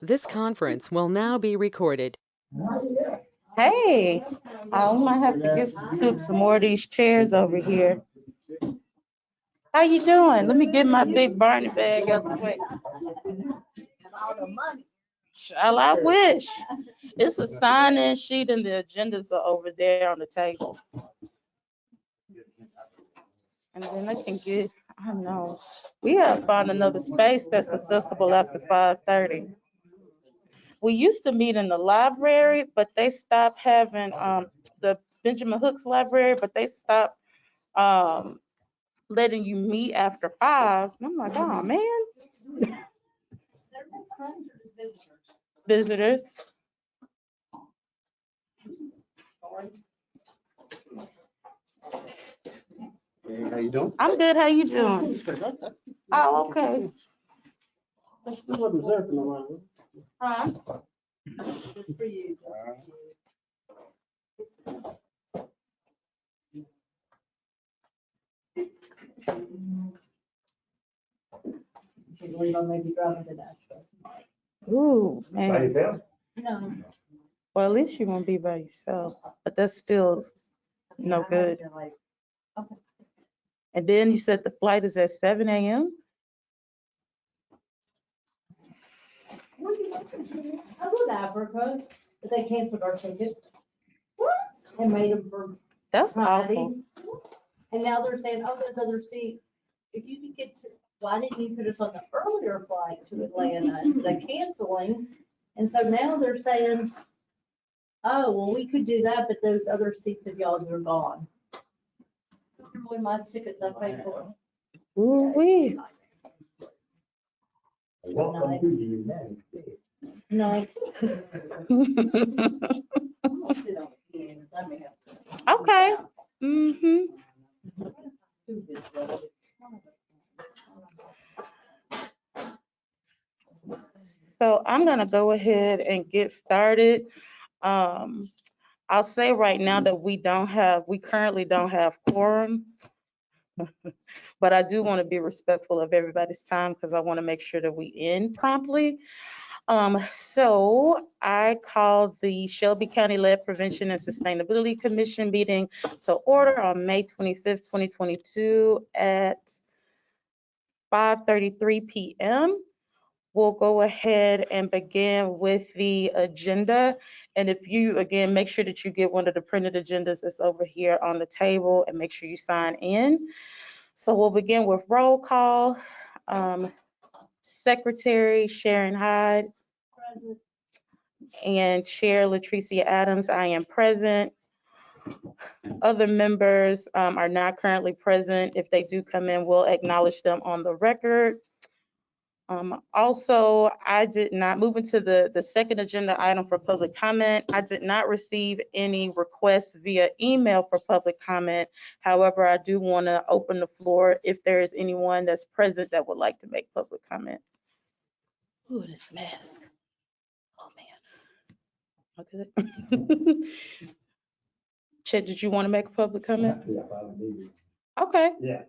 This conference will now be recorded. Hey, I might have to get some more of these chairs over here. How you doing? Let me get my big Barney bag out the way. Shall I wish? It's a sign-in sheet and the agendas are over there on the table. And then I can get, I don't know, we have to find another space that's accessible after 5:30. We used to meet in the library, but they stopped having the Benjamin Hooks Library, but they stopped um, letting you meet after 5. And I'm like, oh man, visitors. Hey, how you doing? I'm good. How you doing? Oh, okay. Huh? Just for you. Ooh, man. No. Well, at least you won't be by yourself, but that's still no good. And then you said the flight is at 7 a.m.? I love Africa, but they canceled our tickets. What? And made them for That's Friday. awful. And now they're saying, oh, there's other seats. If you could get to, why didn't you put us on the earlier flight to Atlanta instead of canceling? And so now they're saying, oh, well, we could do that, but those other seats of y'all are gone. Really, my tickets I paid for. Ooh, wee. Welcome to the United States. No. Okay. Mm-hmm. So I'm gonna go ahead and get started. I'll say right now that we currently don't have quorum. But I do want to be respectful of everybody's time because I want to make sure that we end promptly. So I called the Shelby County Lead Prevention and Sustainability Commission meeting to order on May 25th, 2022 at 5:33 p.m. We'll go ahead and begin with the agenda. And if you, again, make sure that you get one of the printed agendas that's over here on the table and make sure you sign in. So we'll begin with roll call. Secretary Sharon Hyde and Chair Latricia Adams, I am present. Other members are not currently present. If they do come in, we'll acknowledge them on the record. Also, I did not move into the second agenda item for public comment. I did not receive any requests via email for public comment. However, I do want to open the floor if there is anyone that's present that would like to make public comment. Ooh, this mask. Oh, man. Okay. Chet, did you want to make a public comment? Yeah, probably need it. Okay. Yeah,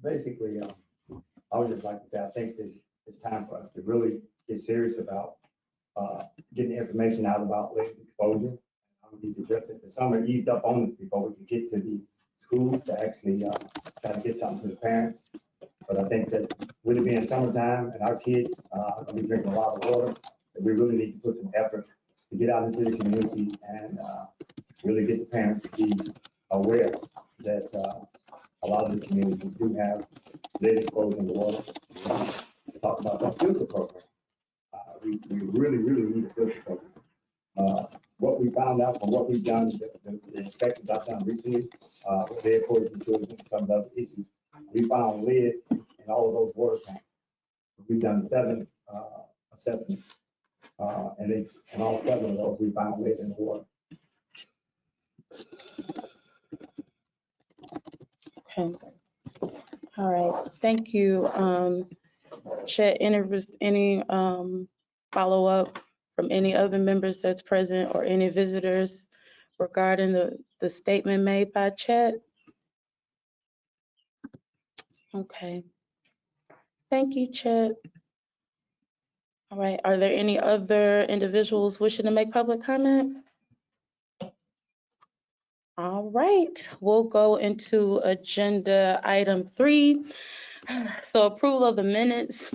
basically, I would just like to say, I think that it's time for us to really get serious about getting the information out about lead exposure. We need to address it. The summer eased up on us before we could get to the schools to actually try to get something to the parents. But I think that with it being summertime and our kids are gonna be drinking a lot of water, that we really need to put some effort to get out into the community and really get the parents to be aware that a lot of the communities do have lead exposure in the water. Talk about that filter program. We really need a filter program. What we found out from what we've done, the inspections I've done recently, with lead poisoning children and some of the other issues, we found lead in all of those water tanks. We've done 7 assessments, and it's in all 7 of those we found lead in the water. Okay. All right. Thank you. Chet, any follow-up from any other members that's present or any visitors regarding the statement made by Chet? Okay. Thank you, Chet. All right, are there any other individuals wishing to make public comment? All right, we'll go into agenda item 3. So approval of the minutes.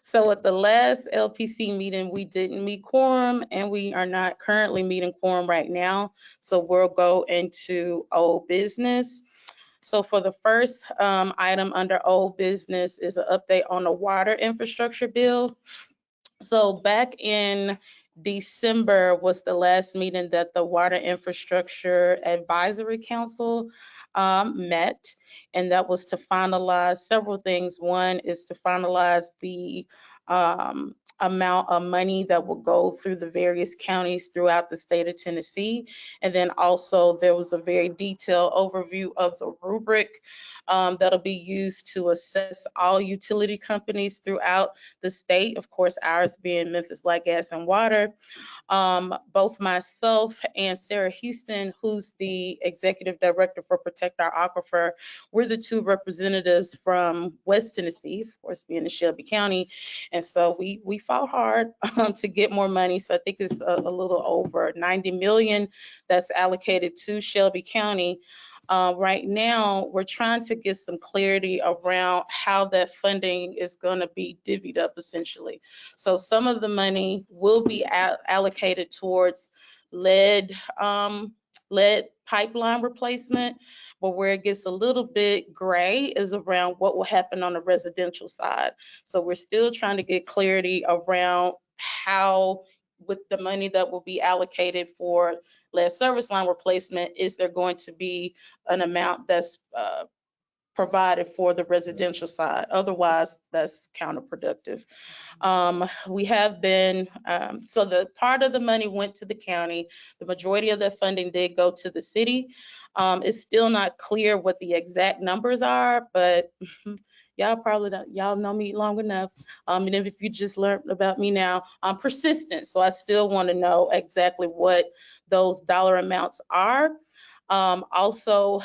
So at the last LPC meeting, we didn't meet quorum and we are not currently meeting quorum right now. So we'll go into old business. So for the first item under old business is an update on the water infrastructure bill. So back in December was the last meeting that the Water Infrastructure Advisory Council met, and that was to finalize several things. One is to finalize the amount of money that will go through the various counties throughout the state of Tennessee. And then also there was a very detailed overview of the rubric that'll be used to assess all utility companies throughout the state, of course, ours being Memphis Light, Gas, and Water. Both myself and Sarah Houston, who's the executive director for Protect Our Aquifer, we're the two representatives from West Tennessee, of course, being in Shelby County. And so we fought hard to get more money. So I think it's a little over 90 million that's allocated to Shelby County. Right now, we're trying to get some clarity around how that funding is going to be divvied up, essentially. So some of the money will be allocated towards lead pipeline replacement, but where it gets a little bit gray is around what will happen on the residential side. So we're still trying to get clarity around how, with the money that will be allocated for lead service line replacement, is there going to be an amount that's provided for the residential side? Otherwise, that's counterproductive. We have been, so the part of the money went to the county. The majority of the funding did go to the city. It's still not clear what the exact numbers are, but y'all probably don't, y'all know me long enough. And if you just learned about me now, I'm persistent. So I still want to know exactly what those dollar amounts are. Also,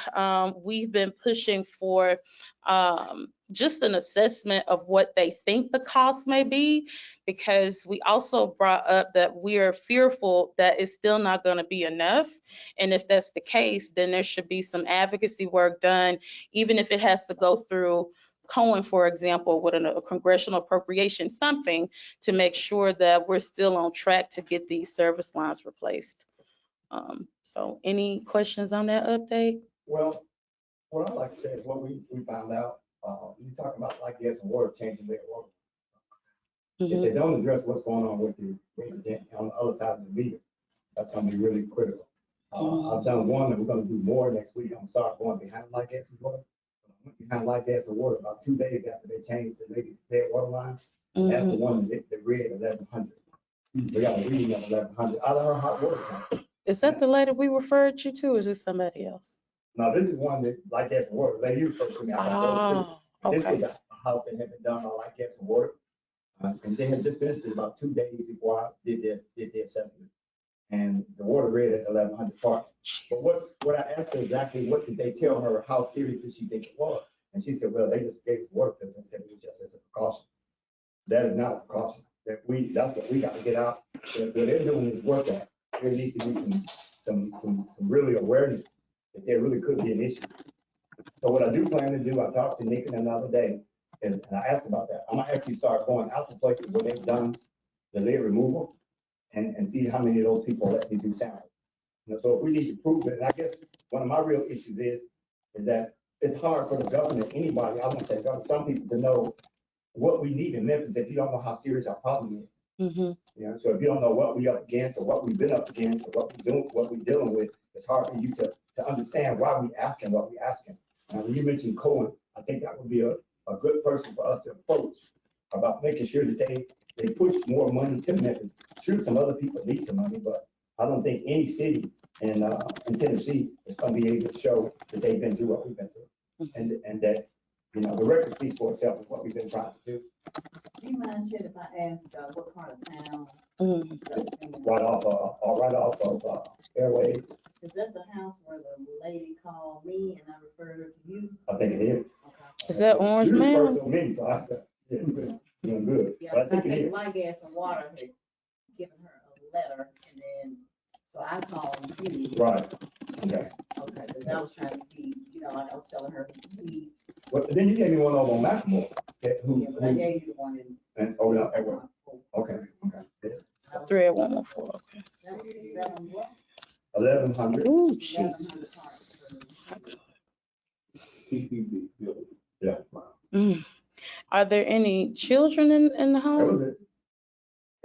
we've been pushing for just an assessment of what they think the cost may be, because we also brought up that we are fearful that it's still not going to be enough. And if that's the case, then there should be some advocacy work done, even if it has to go through Cohen, for example, with a congressional appropriation, something to make sure that we're still on track to get these service lines replaced. So any questions on that update? Well, what I'd like to say is what we found out, you talk about like gas and water changing their water. If they don't address what's going on with the resident on the other side of the meter, that's gonna be really critical. I've done one and we're gonna do more next week. I'm gonna start going behind light gas and water. I went behind light gas and water about 2 days after they changed the latest bed water line. And that's the one that read 1100. We got a reading of 1100 out of our hot water tank. Is that the lady we referred you to, or is this somebody else? Now, this is one that light gas and water, they use for me. Oh, This okay. was a house that had been done by light gas and water. And they had just finished it about 2 days before I did their assessment. And the water read at 1100 parts. But what I asked her exactly, what did they tell her, how serious did she think it was? And she said, well, they just gave us water filters and said it was just as a precaution. That is not a precaution. That's what we got to get out. What they're doing is work at. There needs to be some really awareness that there really could be an issue. So what I do plan to do, I talked to Nick another day, and I asked about that. I'm gonna actually start going out to places where they've done the lid removal and see how many of those people let me do samples. So if we need to prove it, and I guess one of my real issues is that it's hard for the government, anybody, I won't say government, some people to know what we need in Memphis if you don't know how serious our problem is. So if you don't know what we up against or what we've been up against or what we're dealing with, it's hard for you to understand why we asking what we asking. When you mentioned Cohen, I think that would be a good person for us to approach about making sure that they push more money to Memphis. Sure, some other people need some money, but I don't think any city in Tennessee is going to be able to show that they've been through what we've been through, and that the record speaks for itself of what we've been trying to do. Do you mind, Chet, if I ask what part of town? Right off of Airways. Is that the house where the lady called me and I referred her to you? I think it is. Okay. Is that Orange You refer Man? to me, so I have to, doing good. Yeah, But I but I think it think is. my gas and water had given her a letter, and then, so I called you. Right, okay. Okay, because I was trying to see, like I was telling her, we, Well, then you gave me one over on Macklemore. Okay, yeah, but I gave you the one in. and, oh, no, at work. Okay, okay. 38114, okay. That was 11 what? 1100. Ooh, 1100 Jesus. parts. Yeah. Mm. Are there any children in the It home?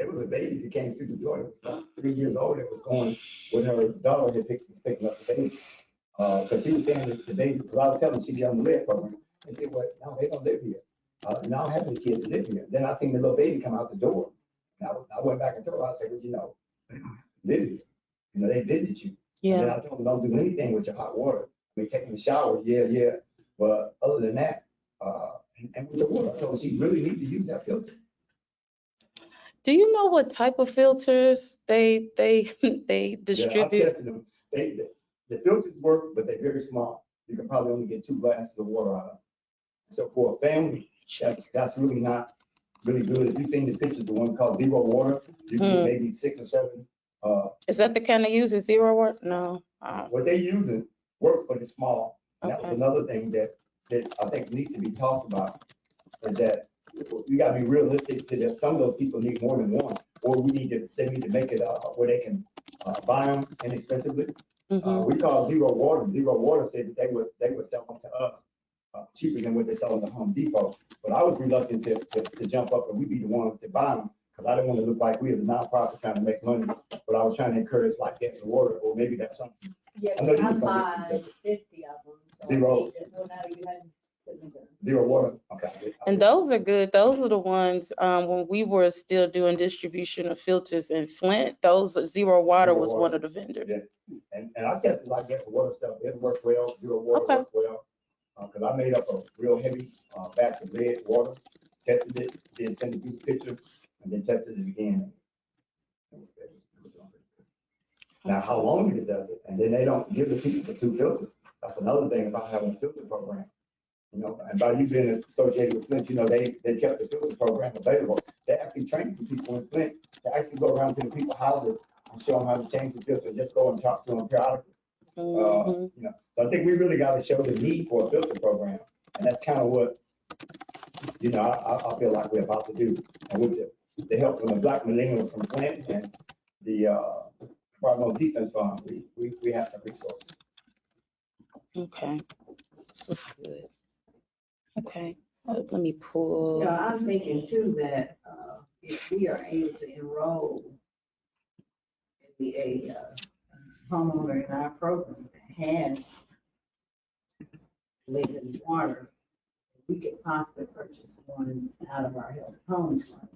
was a baby that came through the door. It was about 3 years old. It was going with her daughter had picking up the baby. Cause she was saying that the baby, cause I was telling her she be on the lead program. They said, well, no, they don't live here. And I don't have any kids that live here. Then I seen the little baby come out the door. And I went back and told her, I said, well, they don't live here. They visit you. And then Yeah. I told them, don't do anything with your hot water. I mean, taking a shower, yeah. But other than that, and with the water, I told her she really need to use that filter. Do you know what type of filters they Yeah, I distribute? tested them. The filters work, but they're very small. You can probably only get 2 glasses of water out of them. So for a family, that's really not really good. If you've seen the pictures, the ones called zero water, you can get maybe 6 or 7. Is that the kind of uses zero watt? No. What they using works, but it's small. And that was Okay. another thing that I think needs to be talked about, is that you gotta be realistic to that some of those people need more than one, or they need to make it where they can buy them inexpensively. Mhm. We call zero water. Zero water said that they would sell them to us cheaper than what they sell them at Home Depot. But I was reluctant to jump up and we be the ones to buy them, because I didn't want to look like we as a nonprofit trying to make money. But I was trying to encourage like gas and water, or maybe that's something. Yeah, I know you I was gonna buy get 50 of them. So Zero. well, now you hadn't put me there. Zero water. Okay. And those are good. Those are the ones, when we were still doing distribution of filters in Flint, those zero water Zero was water. one of the vendors. Yeah. And I tested like gas and water stuff. It worked well. Zero water Okay. worked well. Because I made up a real heavy batch of lead water, tested it, then sent it through the picture, and then tested it again. Now, how long it does it, and then they don't give the people the 2 filters. That's another thing about having a filter program. And by you being associated with Flint, they kept the filter program available. They actually trained some people in Flint to actually go around to the people's houses and show them how to change the filter. Just go and talk to them periodically. Mhm. So I think we really got to show the need for a filter program, and that's kind of what I feel like we're about to do. And with the help from the Black millennials from Flint and the Department of Defense Fund, we have some resources. Okay. This is good. Okay. Let me pull. I was thinking too that, if we are able to enroll and be a homeowner in our program that has lead and water, we could possibly purchase one out of our health homes fund.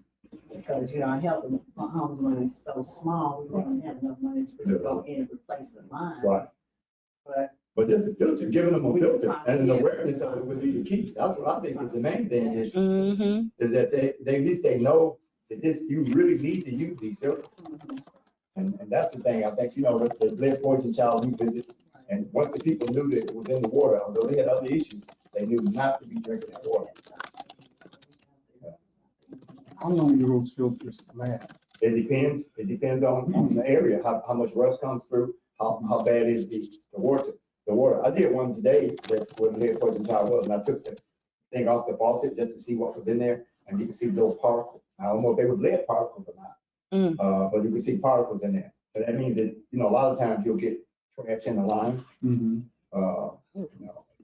Because, our health homes money is so small, we don't have enough money to go in and replace the lines. Right. But just the filter, giving them a filter and an awareness of it would be the key. That's what I think is the main thing is that they at least they know that you really need to use these filters. And that's the thing. I think, the lead poison child we visit, and once the people knew that it was in the water, although they had other issues, they knew not to be drinking that water. How long do those filters last? It depends. It depends on the area, how much rust comes through, how bad is the water. The water. I did one today that where the lead poison child was, and I took the thing off the faucet just to see what was in there, and you can see little particles. I don't know if they were lead particles or not, but you can see particles in there. So that means that a lot of times you'll get trash in the lines.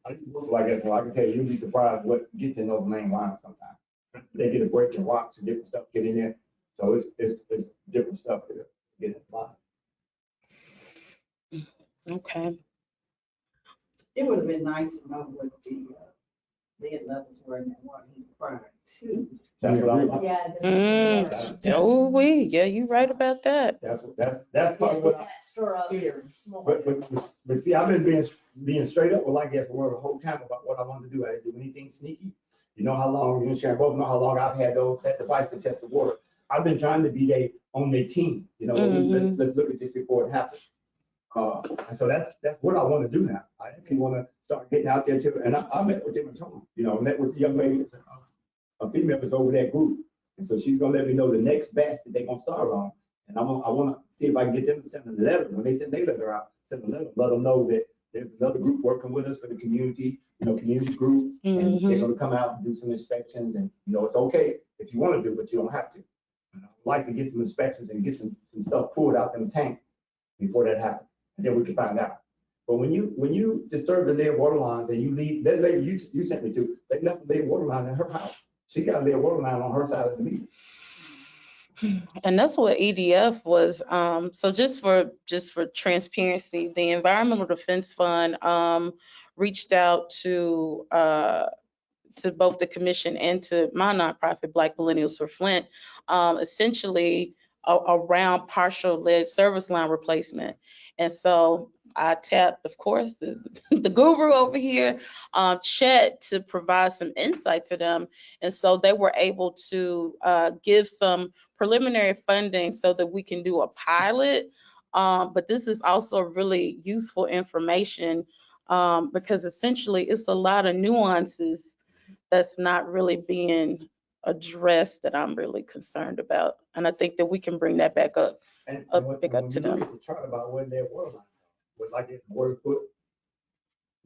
I guess I can tell you, you'll be surprised what gets in those main lines sometimes. They get a break in rocks and different stuff get in there. So it's different stuff that get in the line. Okay. It would have been nice to know what the lead levels were in that water he prior to. That's what I'm. Yeah. Yeah, you're right about that. That's probably what but see, I've been being straight up with I guess the word the whole time about what I wanted to do. I didn't do anything sneaky. You know how long you and Sharon both know how long I've had that device to test the water. I've been trying to be on their team. Let's look at this before it happens. And so that's what I want to do now. I actually want to start getting out there too. And I met with them and told them, met with the young lady, a female was over that group. And so she's gonna let me know the next batch that they're gonna start on. And I wanna see if I can get them to send a letter. When they send their letter out, send a letter, let them know that there's another group working with us for the community, community group. And they're gonna come out and do some inspections, and, it's okay if you wanna do, but you don't have to. And I'd like to get some inspections and get some stuff pulled out them tanks before that happens, and then we can find out. But when you disturb the lead water lines and you leave, that lady you sent me to, they left the lead water line in her house. She got a lead water line on her side of the meter. And that's what EDF was, so just for transparency, the Environmental Defense Fund reached out to both the commission and to my nonprofit, Black Millennials for Flint, essentially around partial lead service line replacement. And so I tapped, of course, the guru over here, Chet, to provide some insight to them. And so they were able to give some preliminary funding so that we can do a pilot. But this is also really useful information because essentially it's a lot of nuances that's not really being addressed that I'm really concerned about. And I think that we can bring that back up. And Back up to them. The chart about where their water lines are, with like this word put.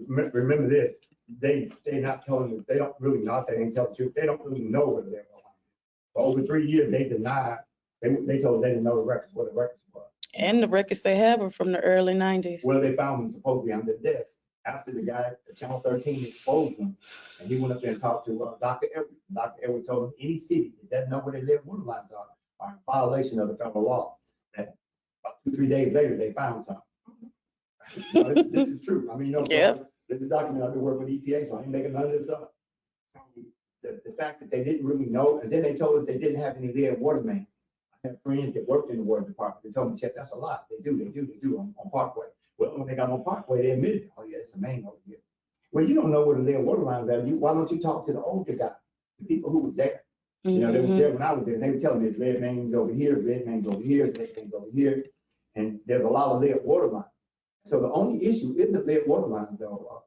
Remember this, they not telling you, they don't really know, they ain't telling the truth, they don't really know where their water lines are. For over 3 years, they denied, they told us they didn't know the records, what the records were. And the records they have are from the early 90s. Well, they found them supposedly under the desk after the guy at Channel 13 exposed them, and he went up there and talked to Dr. Edwards. Dr. Edwards told him any city that doesn't know where their water lines are in violation of the federal law. And about 2-3 days later, they found something. This is true. I mean, Yep. There's a document I've been working with EPA, so I ain't making none of this up. The fact that they didn't really know, and then they told us they didn't have any lead water main. I have friends that worked in the water department. They told me, Chet, that's a lot. They do on Parkway. Well, when they got on Parkway, they admitted, oh yeah, it's a main over here. Well, you don't know where the lead water lines are. Why don't you talk to the older guy, the people who was there? They were there when I was there, and they were telling me there's lead mains over here, lead mains over here, lead mains over here, and there's a lot of lead water lines. So the only issue isn't lead water lines, though.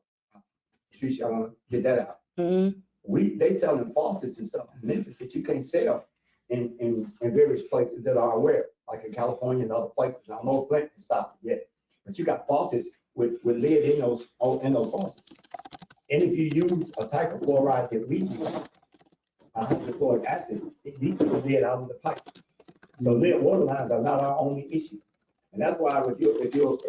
Tricia, I want to get that out. They selling faucets and stuff in Memphis that you can't sell in various places that are aware, like in California and other places. I don't know if Flint has stopped it yet, but you got faucets with lead in those faucets. And if you use a type of fluoride that we use, hydrochloric acid, it leaks the lead out of the pipe. So lead water lines are not our only issue. And that's why if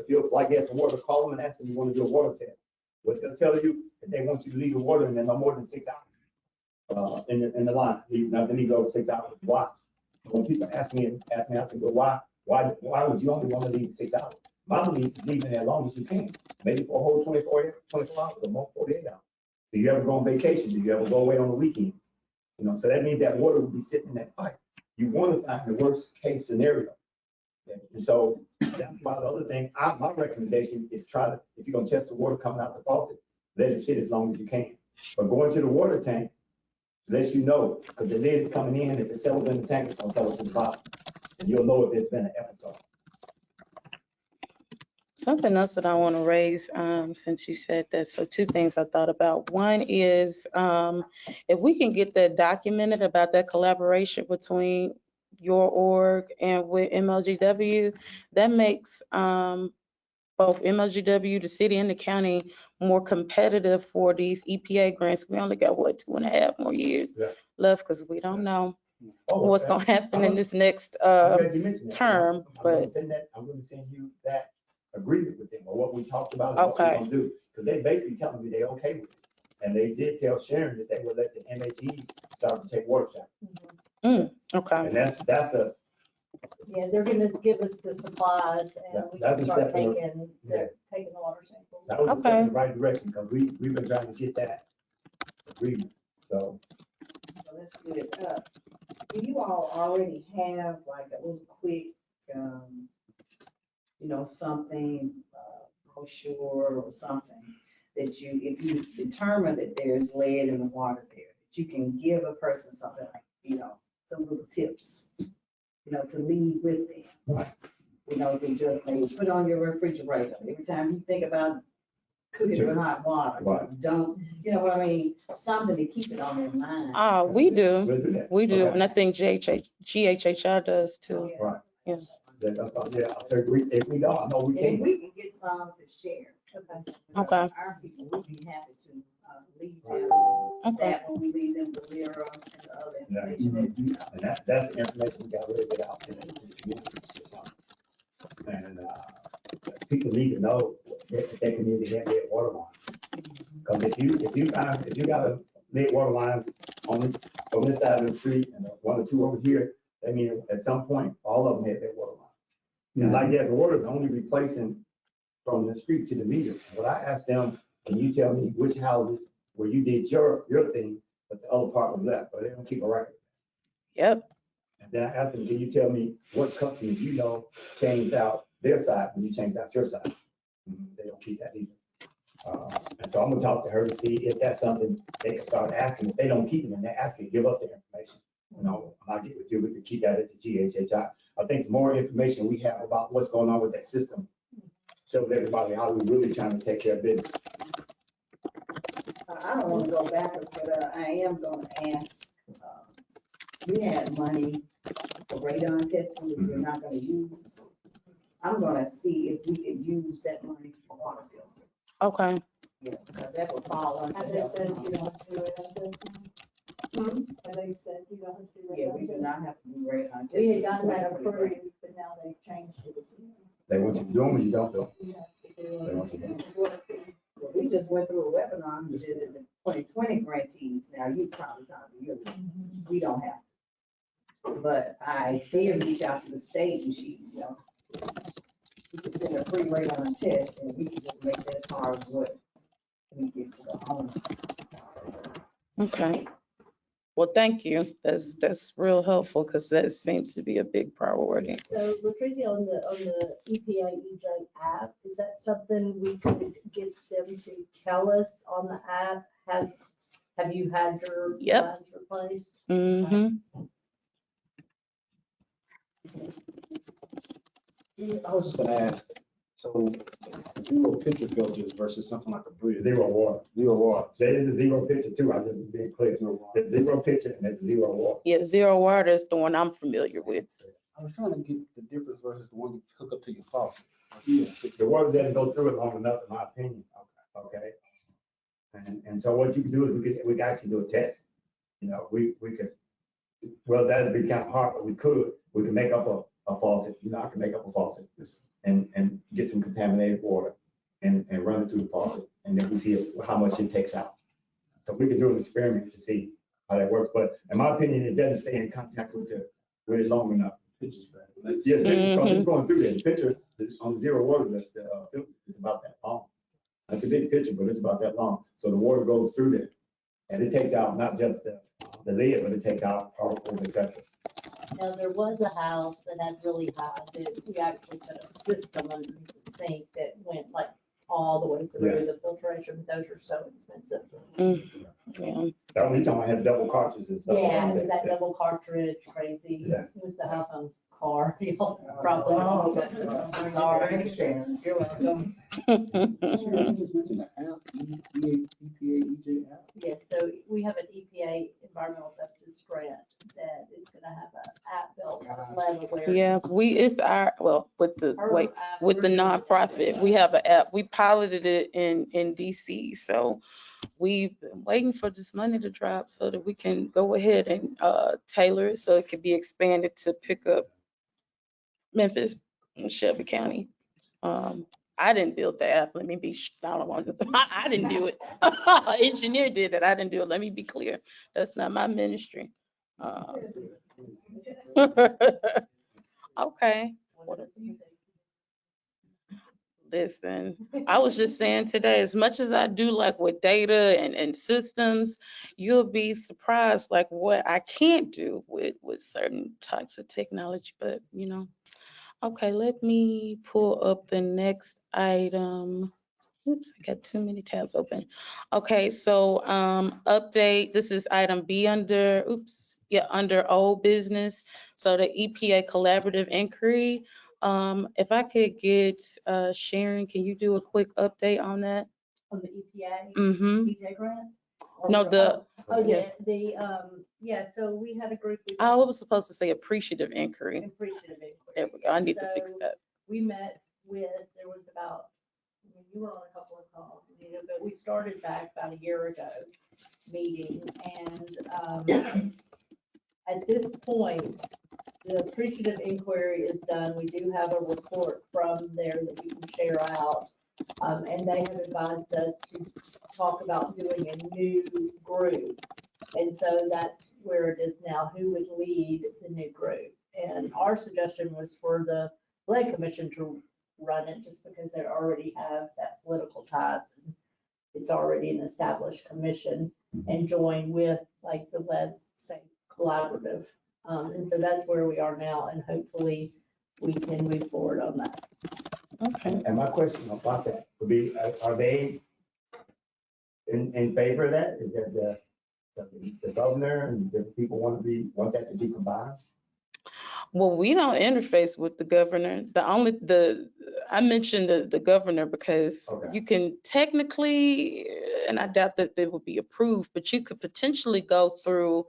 you're like yes, water, call them and ask them you want to do a water test. What they'll tell you that they want you to leave the water in there no more than 6 hours in the line. Nothing need to go over 6 hours. Why? When people ask me, I say, well, why would you only want to leave 6 hours? My belief is leaving it as long as you can, maybe for a whole 24 hours or more, 48 hours. Do you ever go on vacation? Do you ever go away on the weekends? So that means that water will be sitting in that pipe. You want to find the worst case scenario. And so that's why the other thing, my recommendation is if you're gonna test the water coming out the faucet, let it sit as long as you can. But going to the water tank lets you know, because the lid is coming in, if it settles in the tank, it's gonna settle to the bottom. And you'll know if there's been an episode. Something else that I want to raise, since you said that, so 2 things I thought about. One is if we can get that documented about that collaboration between your org and with MLGW, that makes both MLGW, the city and the county more competitive for these EPA grants. We only got 2.5 more years left because we don't know what's going to happen in this next term. But I'm going to send you that agreement with them or what we talked about and what we're going to do, because they basically telling me they're okay with it. And they did tell Sharon that they would let the MHEs start to take water samples. Okay. And that's a. Yeah, they're gonna give us the supplies and we can start taking the water samples. That was a step in the right direction, because we've been trying to get that agreement, so. Let's get it up. Do you all already have like a little quick, something, brochure or something that if you determine that there's lead in the water there, that you can give a person something like, some little tips, to leave with them. Right. To just maybe put on your refrigerator. Every time you think about cook it with hot water. Right. Don't, you know what I mean? Something to keep it on their mind. We do. We'll do that. We do. Okay. And I think GHHI does too. Right. Yeah. Yeah, if we don't, I know we And if can't. we can get some to share. Okay. Our people would be happy to leave them Okay. that when we leave them the lyra and the other Yeah. information. And that's the information we got to really get out to the community. And people need to know that their community has their water lines. Because if you got a lead water lines on this side of the street and one or two over here, that means at some point, all of them had their water lines. And like that, the water is only replacing from the street to the meter. What I asked them, can you tell me which houses where you did your thing, but the other part was left, but they don't keep a record. Yep. And then I asked them, can you tell me what customers you know changed out their side when you changed out your side? They don't keep that either. And so I'm gonna talk to her to see if that's something they can start asking. If they don't keep it, then they ask you, give us the information. You know, when I get with you, we can keep that at the GHHI. I think the more information we have about what's going on with that system shows everybody how we're really trying to take care of business. I don't want to go backwards, but I am going to ask, we had money for radon testing that we're not going to use. I'm going to see if we can use that money for water filters. Okay. Yeah, because that would fall under. Have they said you don't do it? Have they said you don't do it? Yeah, we do not have to do radon testing. We had gotten that approved, but now they've changed it. They want you to do them or you don't do them. You have to do They want you to do them. We just went through a webinar and said that the 2020 grantees, now you probably talking to you, we don't have to. But I did reach out to the state and she, you know, we could send a free radon test and we could just make that part of what we get to the owner. Okay. Well, thank you. That's real helpful because that seems to be a big priority. So Latricia, on the EPA EJ app, is that something we could get them to tell us on the app? Have you had your Yep. lines replaced? Mm-hmm. I was just gonna ask, so zero picture filters versus something like a bridge, Zero water. zero water. There is a zero picture too. I just being clear. There's zero picture and there's zero water. Yeah, zero water is the one I'm familiar with. I was trying to get the difference versus the one you hook up to your faucet. The water doesn't go through it long enough, in my opinion. Okay. And so what you can do is we can actually do a test. You know, we could, well, that'd be kind of hard, but we can make up a faucet. You know, I can make up a faucet and get some contaminated water and run it through the faucet. And then we see how much it takes out. So we can do an experiment to see how that works. But in my opinion, it doesn't stay in contact with it long enough. Pictures back. Yeah, the picture, because it's going through there. The picture is on zero water, the filter is about that long. That's a big picture, but it's about that long. So the water goes through there. And it takes out not just the lid, but it takes out particles, et cetera. Now, there was a house that had really high, that we actually put a system underneath the sink that went like all the way through the filtration. Those are so expensive. Yeah. That one you talking about had double cartridges and stuff. Yeah, it was that double cartridge, crazy. Yeah. It was the house on car, y'all probably. Oh, Sorry. You're welcome. You just mentioned the app, EPA, EJ app. Yes, so we have an EPA Environmental Justice Grant that is gonna have an app built, level where. Yeah, it's our, well, with the nonprofit, we have an app. We piloted it in DC. So we've been waiting for this money to drop so that we can go ahead and tailor it so it can be expanded to pick up Memphis and Shelby County. I didn't build the app. Let me be, I didn't do it. Engineer did it. I didn't do it. Let me be clear. That's not my ministry. Okay. Listen, I was just saying today, as much as I do like with data and systems, you'll be surprised like what I can't do with certain types of technology, but you know. Okay, let me pull up the next item. Oops, I got too many tabs open. Okay, so update, this is item B under old business. So the EPA Collaborative Inquiry. If I could get Sharon, can you do a quick update on that? On the EPA, Mm-hmm. EJ grant? Or No, the, Oh, yeah. yeah, so we had a group. I was supposed to say appreciative inquiry. Appreciative inquiry. There we go. I need to fix So that. We met with, there was about, I mean, you were on a couple of calls, but we started back about a year ago meeting, and at this point, the appreciative inquiry is done. We do have a report from there that we can share out. And they have advised us to talk about doing a new group. And so that's where it is now, who would lead the new group. And our suggestion was for the Lead Commission to run it, just because they already have that political ties. It's already an established commission, and join with like the Lead, say, Collaborative. And so that's where we are now, and hopefully we can move forward on that. Okay. And my question about that would be, are they in favor of that? Is that the governor and the people want that to be combined? Well, we don't interface with the governor. I mentioned the governor because Okay. you can technically, and I doubt that they would be approved, but you could potentially go through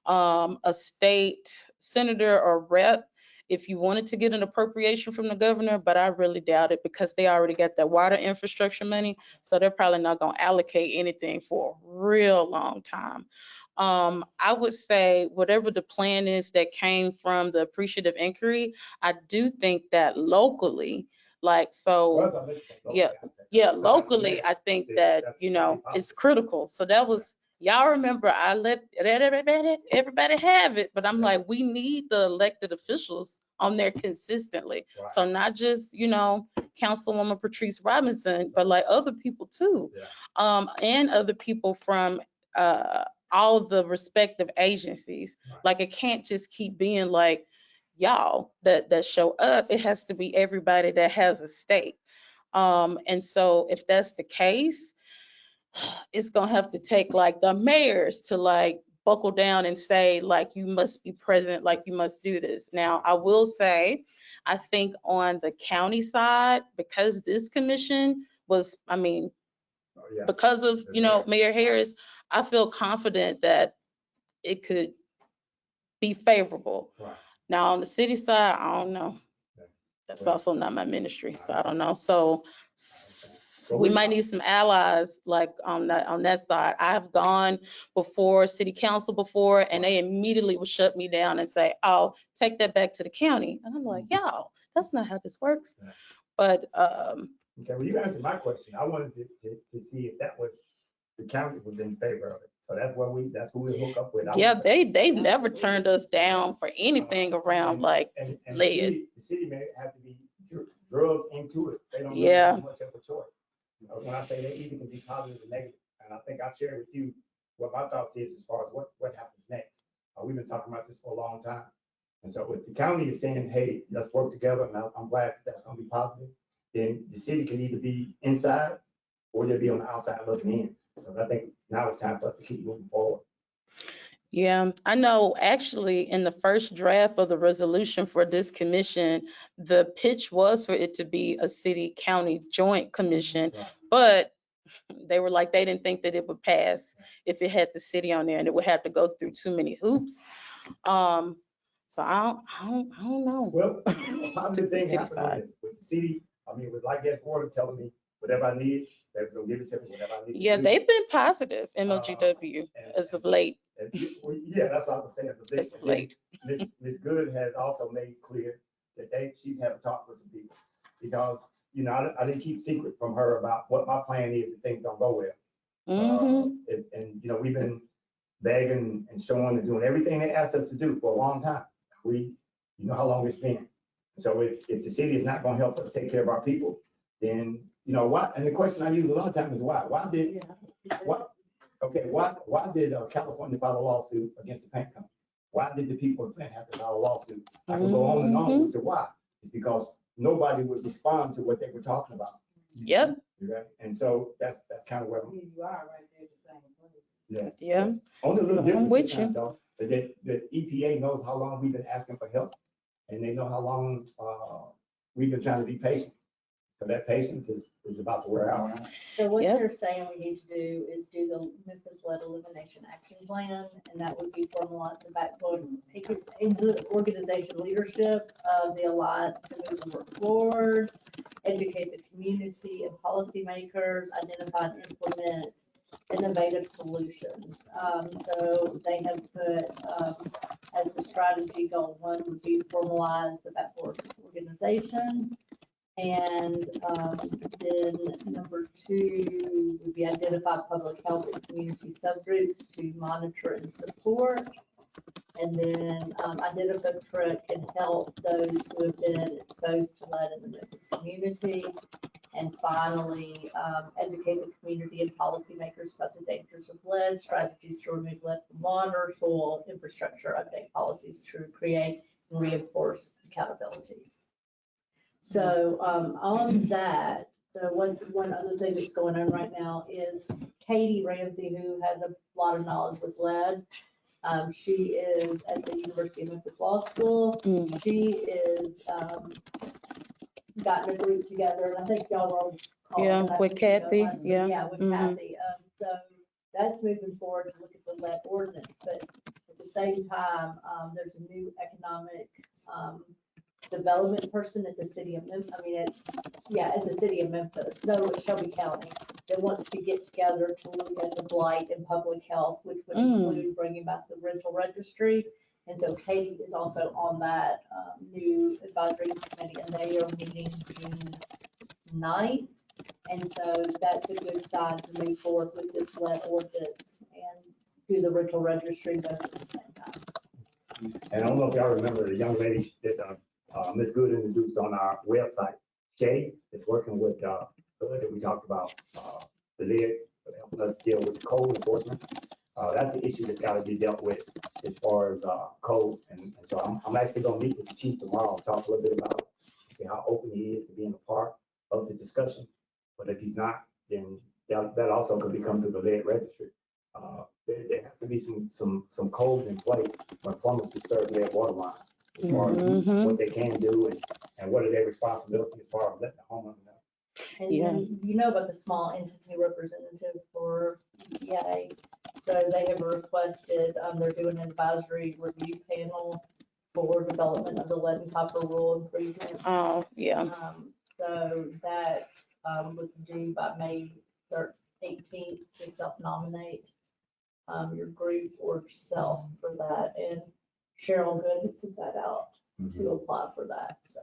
a state senator or rep if you wanted to get an appropriation from the governor, but I really doubt it because they already got that water infrastructure money. So they're probably not going to allocate anything for a real long time. I would say whatever the plan is that came from the appreciative inquiry, I do think that locally, like, so, yeah, locally, I think that, it's critical. So that was, y'all remember, I let everybody have it, but I'm like, we need the elected officials on there consistently. Right. So not just, Councilwoman Patrice Robinson, but like other people too. And other people from, all the respective agencies. Right. Like it can't just keep being like y'all that show up. It has to be everybody that has a stake. And so if that's the case, it's gonna have to take like the mayors to like buckle down and say like you must be present, like you must do this. Now I will say, I think on the county side, because this commission was, because of, Mayor Harris, I feel confident that it could be favorable. Right. Now, on the city side, I don't know. That's Right. also not my ministry, so I don't know. So So we might need some allies like on that side. I've gone before city council before, and they immediately will shut me down and say, "Oh, take that back to the county." And I'm like, "Y'all, that's not how this works." Yeah. But Okay, well, you answered my question. I wanted to see if that was, the county was in favor of it. So that's who we hook up with. yeah, they never turned us down for anything around like And lead. the city may have to be drugged into it. They don't really Yeah. have much of a choice. When I say they either can be positive or negative, and I think I've shared with you what my thoughts is as far as what happens next. We've been talking about this for a long time. And so if the county is saying, hey, let's work together, and I'm glad that's gonna be positive, then the city can either be inside or they'll be on the outside looking in. So I think now it's time for us to keep moving forward. Yeah, I know actually in the first draft of the resolution for this commission, the pitch was for it to be a city county joint commission, Right. but they were like, they didn't think that it would pass if it had the city on there and it would have to go through too many hoops. So I don't know. Well, a positive thing City happened side. with the city. With Light Gas Water telling me whatever I need, they was gonna give it to me, whatever I need. Yeah, to do. they've been positive, MLGW, as of late. Yeah, that's what I was saying. As of late. Ms. Good has also made clear that she's having talked with some people because, I didn't keep secret from her about what my plan is if things don't go well. And we've been begging and showing and doing everything they asked us to do for a long time. You know how long it's been. So if the city is not gonna help us take care of our people, then, why? And the question I use a lot of times is why? Why did California file a lawsuit against the paint company? Why did the people in Flint have to file a lawsuit? I can go on and on with the why. It's because nobody would respond to what they were talking about. Yep. Okay? And so that's kind of where You are right there at the same place. Yeah. only a little I'm different with this time, you. though, so that the EPA knows how long we've been asking for help, and they know how long we've been trying to be patient. So that patience is about to wear out now. So what Yep. they're saying we need to do is do the Memphis Lead Elimination Action Plan, and that would be formalized the backbone into organization leadership of the alliance to move the work forward, educate the community and policymakers, identify and implement innovative solutions. So they have put, as the strategy goal one would be formalize the backbone organization. And then number two would be identify public health and community subgroups to monitor and support. And then identify and help those who have been exposed to lead in the Memphis community. And finally, educate the community and policymakers about the dangers of lead, strategies to remove lead from water, soil, infrastructure, update policies to create and reinforce accountability. So on that, so one other thing that's going on right now is Katie Ramsey, who has a lot of knowledge with lead. She is at the University of Memphis Law School. Mm. She is gotten a group together, and I think y'all were on the call. Yeah, and I with think you know Kathy, last week. yeah. Yeah, with Mhm. Kathy. So that's moving forward to look at the lead ordinance, but at the same time, there's a new economic development person at the city of Memphis, at the city of Memphis, no, it's Shelby County, that wants to get together to look at the blight and public health, which would include bringing back the rental registry. And so Katie is also on that new advisory committee, and they are meeting June 9th. And so that's a good sign to move forward with this lead ordinance and do the rental registry both at the same time. And I don't know if y'all remember the young lady that Ms. Good introduced on our website. Shay is working with Good that we talked about, the lead, helping us deal with code enforcement. That's the issue that's got to be dealt with as far as code. And so I'm actually going to meet with the chief tomorrow, talk a little bit about it, see how open he is to being a part of the discussion. But if he's not, then that also could become to the lead registry. There has to be some codes in place when plumbers disturb lead water lines, as far as what they can do and what are their responsibilities as far as letting the homeowner know. And Yeah. then you know about the small entity representative for EPA. So they have requested, they're doing an advisory review panel for development of the lead and copper rule improvement. Oh, yeah. So that was due by May 18th to self-nominate your group or yourself for that. And Cheryl Good had sent that out to apply for that, so.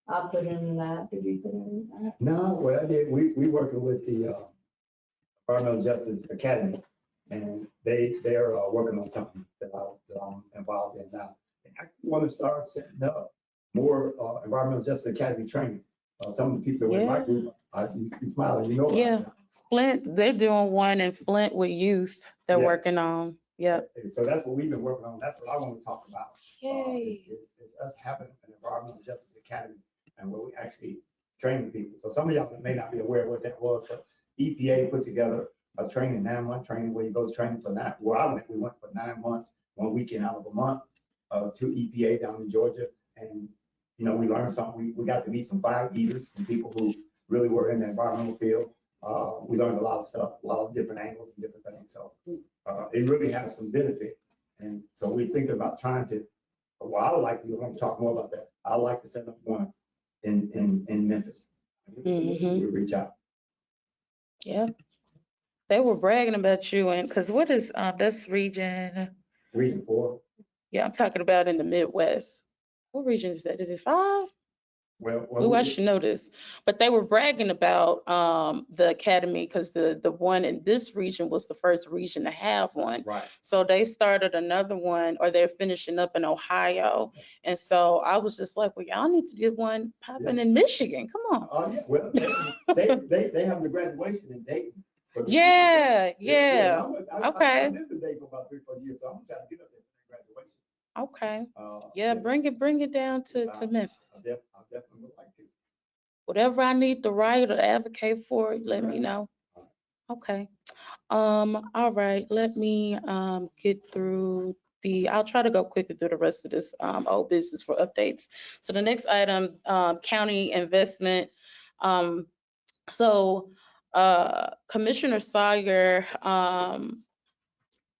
I put in that, did you put in that? No, well, I did. We working with the Environmental Justice Academy, and they're working on something that I'm involved in now. They actually want to start setting up more Environmental Justice Academy training. Some of the people in my group, you smiling, you know. about Yeah. that. Flint, they're doing one in Flint with youth they're Yeah. working on. Yep. And so that's what we've been working on. That's what I want to talk about. Yay. Is us having an Environmental Justice Academy and where we actually train people. So some of y'all may not be aware of what that was, but EPA put together a training, 9-month training where you go to training for we went for 9 months, 1 weekend out of a month to EPA down in Georgia. And, you know, we learned something. We got to meet some fire eaters, some people who really were in the environmental field. We learned a lot of stuff, a lot of different angles and different things. So it really has some benefit. And so we're thinking about trying to, well, I would like to, I'm talk more about that. I'd like to set up one in Memphis. Mhm. We reach out. Yeah. They were bragging about you and because what is this region? Region 4. Yeah, I'm talking about in the Midwest. What region is that? Is it 5? Well, Oh, I should know this. But they were bragging about the academy because the one in this region was the first region to have one. right. So they started another one, or they're finishing up in Ohio. And so I was just like, well, y'all need to get one popping in Michigan. Come on. Oh, yeah. Well, they have the graduation in Dayton. Yeah. I've Okay. been to Dayton for about 3-4 years, so I'm trying to get up there for graduation. Okay. Yeah, bring it down to Memphis. I definitely would like to. Whatever I need to write or advocate for, let me know. Okay. All right, let me get through I'll try to go quickly through the rest of this old business for updates. So the next item, county investment. So Commissioner Sawyer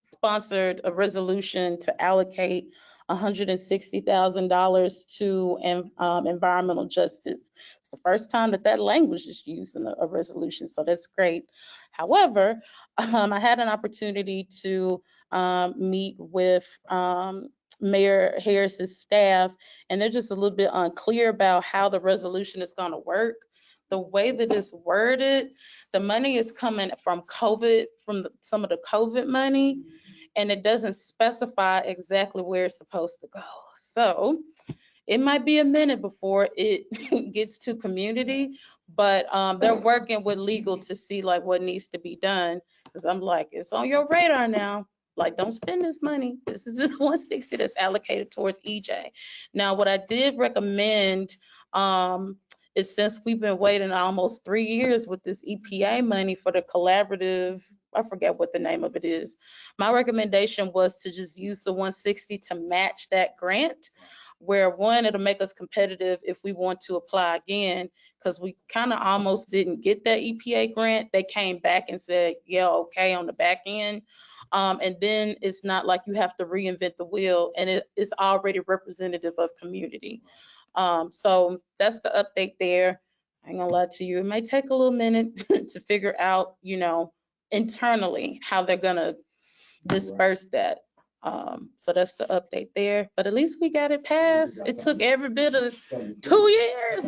sponsored a resolution to allocate $160,000 to environmental justice. It's the first time that language is used in a resolution, so that's great. However, I had an opportunity to meet with Mayor Harris's staff, and they're just a little bit unclear about how the resolution is going to work. The way that it's worded, the money is coming from COVID, from some of the COVID money, and it doesn't specify exactly where it's supposed to go. So it might be a minute before it gets to community, but they're working with legal to see like what needs to be done. Because I'm like, it's on your radar now. Like, don't spend this money. This is this 160 that's allocated towards EJ. Now, what I did recommend is, since we've been waiting almost 3 years with this EPA money for the collaborative, I forget what the name of it is. My recommendation was to just use the 160 to match that grant, where one, it'll make us competitive if we want to apply again, because we kind of almost didn't get that EPA grant. They came back and said, yeah, okay, on the back end. And then it's not like you have to reinvent the wheel, and it is already representative of community. So that's the update there. I ain't gonna lie to you, it may take a little minute to figure out, you know, internally how they're gonna disperse that. So that's the update there, but at least we got it passed. It took every bit of 2 years.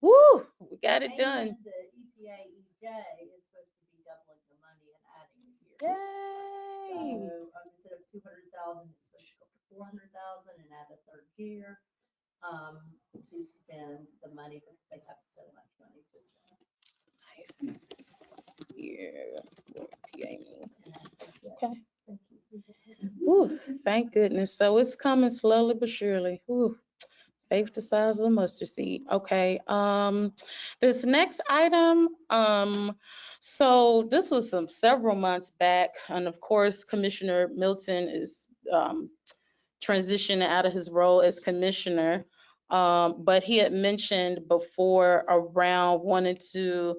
Woo, we got it done. And the EPA EJ is supposed to be doubling the money and adding a year. Yay. So instead of 200,000, it's supposed to go to 400,000 and add a third year to spend the money, but they have so much money to spend. Nice. Yeah. EPA. Okay. Thank you. Woo, thank goodness. So it's coming slowly but surely. Woo. Faith the size of a mustard seed. Okay. This next item, so this was several months back, and of course, Commissioner Milton is transitioning out of his role as commissioner. But he had mentioned before around wanting to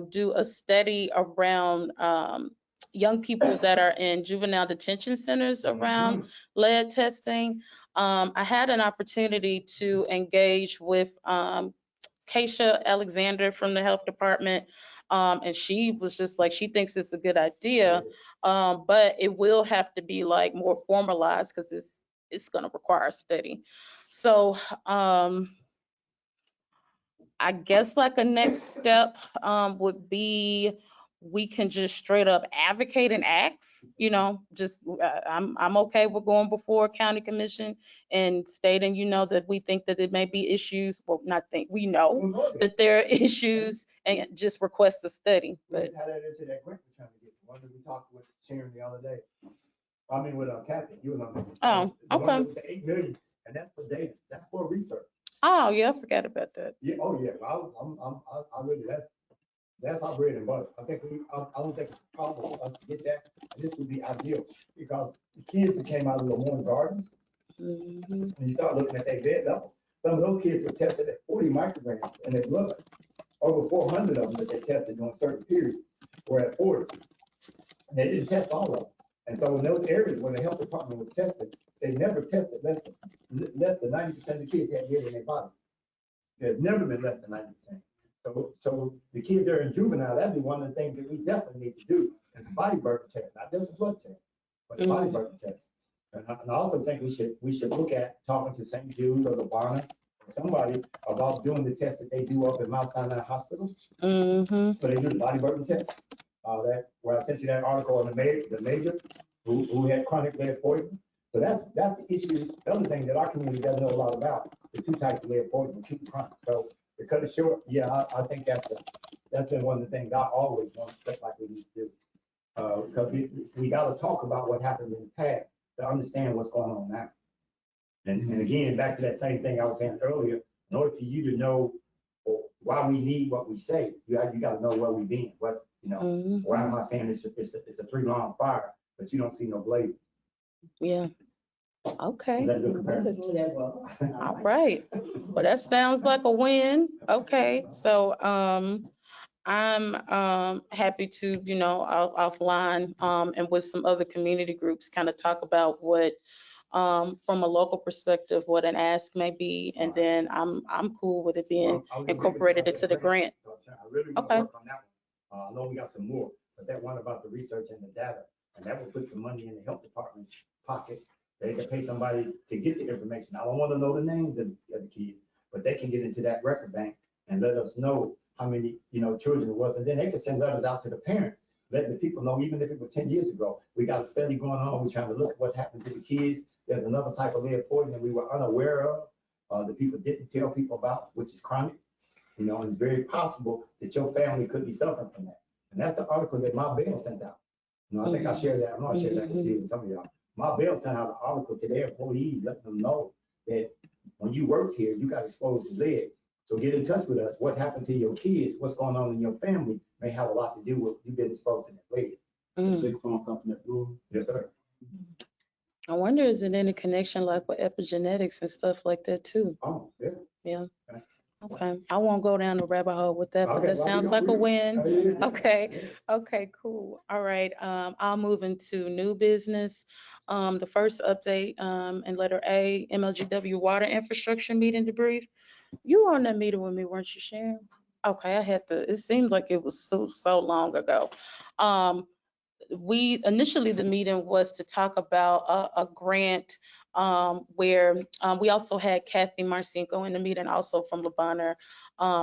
do a study around young people that are in juvenile detention centers around lead testing. I had an opportunity to engage with Keisha Alexander from the health department. And she was just like, she thinks it's a good idea, but it will have to be like more formalized because it's going to require a study. So I guess like a next step would be we can just straight up advocate and ask, you know, just I'm okay with going before county commission and stating, you know, that we think that there may be issues. Well, not think, we know that there are issues, and just request a study. But how that into that grant we're trying to get. One that we talked with Sharon the other day. I mean, with Kathy, you know. Oh, okay. With the 8 million, and that's for data. That's for research. Oh yeah, I forgot about that. Yeah. Oh yeah. I really that's our bread and butter. I don't think it's a problem for us to get that. And this would be ideal because the kids that came out of the Lemoyne Gardens, and you start looking at their bed level. Some of those kids were tested at 40 micrograms in their blood. Over 400 of them that they tested during certain periods were at 40. And they didn't test all of them. And so in those areas where the health department was tested, they never tested less than 90% of the kids had lead in their body. There's never been less than 90%. So the kids that are in juvenile, that'd be one of the things that we definitely need to do, is a body burden test, not just a blood test, but a body burden test. And I also think we should look at talking to St. Jude or the Bonner or somebody about doing the test that they do up at Mount Sinai Hospital. So they do the body burden test. Where I sent you that article on the major who had chronic lead poisoning. So that's the issue. The other thing that our community doesn't know a lot about, the two types of lead poisoning, acute and chronic. So to cut it short, yeah, I think that's been one of the things I always want to step like we need to do. Because we got to talk about what happened in the past to understand what's going on now. And again, back to that same thing I was saying earlier, in order for you to know why we need what we say, you got to know where we've been. What, you know, why am I saying it's a 3-long fire? but you don't see no blazes. Yeah. Okay. Is that a good comparison? Yeah, well, All right. Well, that sounds like a win. Okay. So, I'm happy to, offline and with some other community groups kind of talk about what from a local perspective, what an ask may be, and then I'm cool with it being I was gonna incorporated give it into to the grant. So I really want to Okay. work on that one. I know we got some more, but that one about the research and the data, and that will put some money in the health department's pocket. They can pay somebody to get the information. I don't want to know the names of the kids, but they can get into that record bank and let us know how many, children it was, and then they can send letters out to the parent, letting the people know, even if it was 10 years ago, we got a study going on, we're trying to look at what's happened to the kids. There's another type of lead poisoning we were unaware of, the people didn't tell people about, which is chronic. And it's very possible that your family could be suffering from that. And that's the article that my bill sent out. I think I shared that. I'm not sharing that with you and some of y'all. My bill sent out an article to their employees, letting them know that when you worked here, you got exposed to lead. So get in touch with us. What happened to your kids? What's going on in your family may have a lot to do with you being exposed to that lead. Big phone company that blew. Yes, sir. I wonder, is it any connection like with epigenetics and stuff like that too? Oh, yeah. Yeah. Okay. Okay. I won't go down the rabbit hole with that, but Okay, that well, sounds we like a don't- win. Yeah. Okay. Okay, cool. All right. I'll move into new business. The first update, in letter A, MLGW water infrastructure meeting debrief. You were on that meeting with me, weren't you, Sharon? Okay, it seems like it was so long ago. Initially the meeting was to talk about a grant where we also had Kathy Marcinko in the meeting, also from Le Bonheur.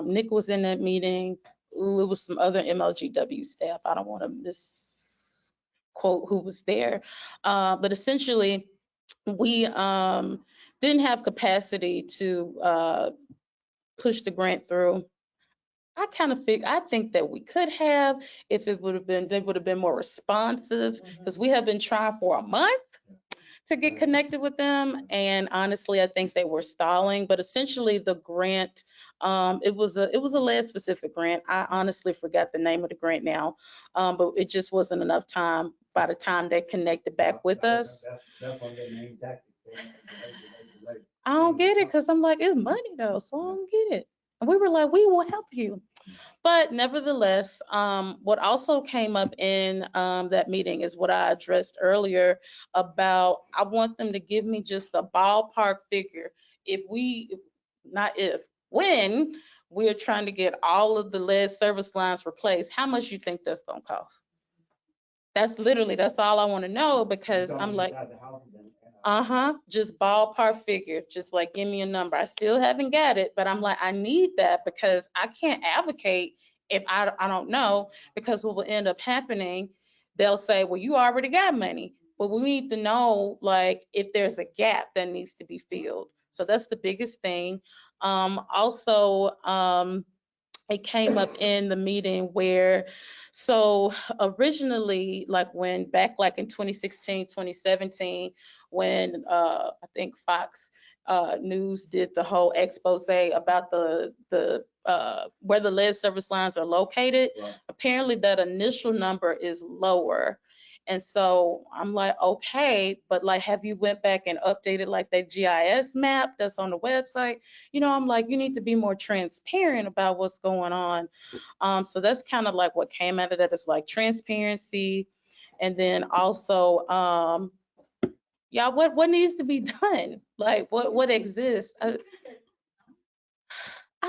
Nick was in that meeting. It was some other MLGW staff. I don't want to misquote who was there. But essentially, we didn't have capacity to push the grant through. I think that we could have, if they would have been more responsive, because we have been trying for a month to get connected with them. And honestly, I think they were stalling, but essentially the grant, it was a lead specific grant. I honestly forgot the name of the grant now, but it just wasn't enough time by the time they connected back with us. That's one of their main tactics. I don't get it, because I'm like, it's money though, so I don't get it. And we were like, we will help you. But nevertheless, what also came up in that meeting is what I addressed earlier about, I want them to give me just a ballpark figure. When we're trying to get all of the lead service lines replaced, how much you think that's gonna cost? That's all I want to know, because I'm like, just ballpark figure, just like give me a number. I still haven't got it, but I'm like, I need that, because I can't advocate if I don't know, because what will end up happening, they'll say, well, you already got money, but we need to know, like, if there's a gap that needs to be filled. So that's the biggest thing. Also, it came up in the meeting where, so originally, like back in 2016, 2017, when I think Fox News did the whole expose about the where the lead service lines are located. Right. Apparently that initial number is lower. And so I'm like, okay, but like, have you went back and updated like that GIS map that's on the website? I'm like, you need to be more transparent about what's going on. So that's kind of like what came out of that. It's like transparency. And then also, what needs to be done? Like what exists? I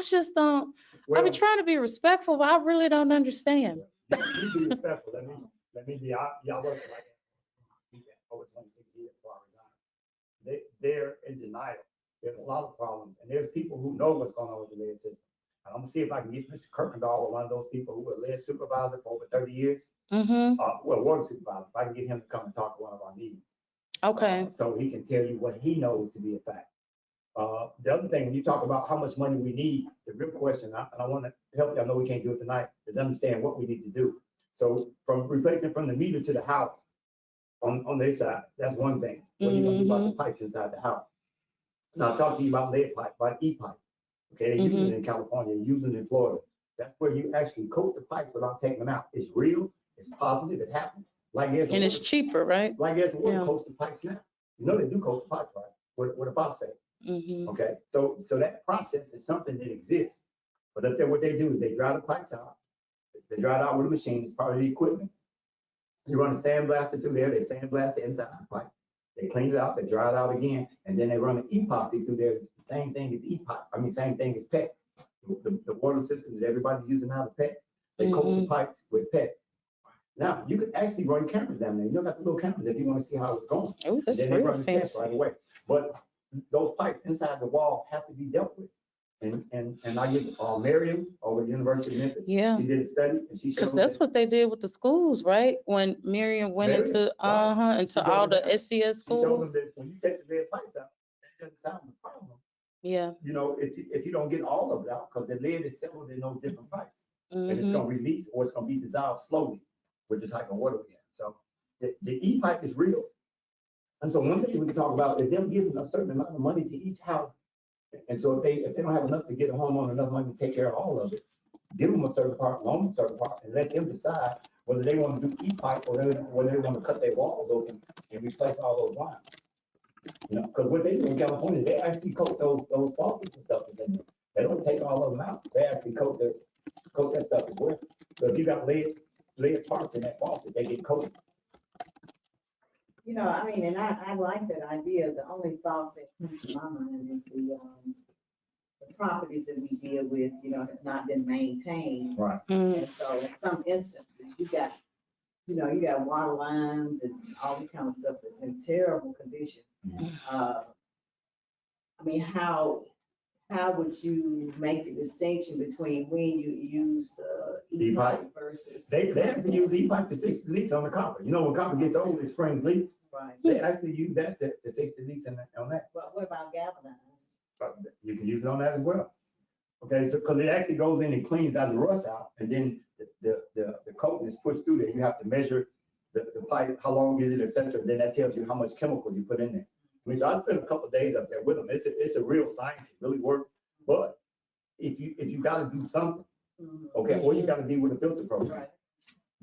just don't, I've been trying to be respectful, but I really don't understand. You be respectful. Let me be, y'all work like over 26 years before I resigned. They're in denial. There's a lot of problems, and there's people who know what's going on with the lead system. And I'm gonna see if I can get Mr. Kirkendall, or one of those people who were lead supervisor for over 30 years. Water supervisor. If I can get him to come and talk at one of our meetings. Okay. So he can tell you what he knows to be a fact. The other thing, when you talk about how much money we need, the real question, and I want to help you, I know we can't do it tonight, is understand what we need to do. So from replacing from the meter to the house on their side, that's one thing. What are you gonna do about the pipes inside the house? Now I'll talk to you about lead pipe, about E-pipe. Okay, they use it in California, they use it in Florida. That's where you actually coat the pipes without taking them out. It's real, it's positive, it happens. Like gas And it's water, cheaper, right? like gas and water Yeah. coats the pipes now. You know they do coat the pipes, right? With a phosphate. Mm-hmm. Okay, so that process is something that exists. But up there, what they do is they dry the pipes out. They dry it out with a machine. It's part of the equipment. You run a sandblaster through there. They sandblast the inside of the pipe. They clean it out. They dry it out again, and then they run an epoxy through there. It's the same thing as same thing as PEX. The water system that everybody's using now, the PEX. They coat the pipes with PEX. Now you can actually run cameras down there. You got the little cameras if you want to see how it's going. Oh, that's Then they real run the test fancy. right away. But those pipes inside the wall have to be dealt with. And I get Miriam over at the University of Memphis. Yeah. She did a study and she Because showed that's that what they did with the schools, right? When Miriam went Miriam, into, right. into She all broke the it down. SCS she showed them schools. that when you take the lead pipes out, that doesn't sound the problem. Yeah. You know, if you don't get all of it out, because the lead is settled in those different pipes. And it's Mm-hmm. going to release or it's going to be dissolved slowly, which is like a water we have. So the E-pipe is real. And so one thing we can talk about is them giving a certain amount of money to each house. And so if they don't have enough to get a homeowner enough money to take care of all of it, give them a certain part, loan a certain part, and let them decide whether they want to do E-pipe or whether they want to cut their walls open and replace all those lines. You know, because what they do in California, they actually coat those faucets and stuff that's in there. They don't take all of them out. They actually coat that stuff as well. So if you got lead parts in that faucet, they get coated. You know, I mean, and I like that idea. The only thought that comes to my mind is the properties that we deal with, you know, have not been maintained. Right. And so in some instances, you got water lines and all that kind of stuff that's in terrible condition. I mean, how would you make the distinction between when you use E-pipe versus? They have to use E-pipe to fix the leaks on the copper. You know, when copper gets old, it springs leaks. Right. They actually use that to fix the leaks on that. But what about galvanized? But you can use it on that as well. Okay, so because it actually goes in and cleans out the rust out, and then the coating is pushed through there. You have to measure the pipe, how long is it, et cetera. Then that tells you how much chemical you put in there. I mean, so I spent a couple of days up there with them. It's a real science. It really works. But if you got to do something, okay, or you got to deal with a filter program. Right.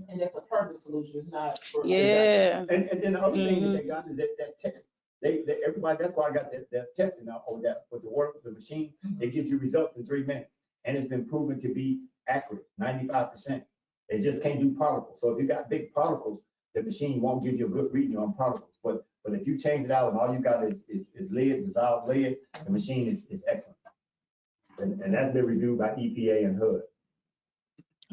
And it's a permanent solution, it's not. Yeah. And then the other thing that they got is that test. They everybody, that's why I got that testing out over that with the work with the machine. It gives you results in 3 minutes. And it's been proven to be accurate, 95%. They just can't do particles. So if you got big particles, the machine won't give you a good reading on particles. But if you change it out and all you got is lead, dissolved lead, the machine is excellent. And that's been reviewed by EPA and HUD.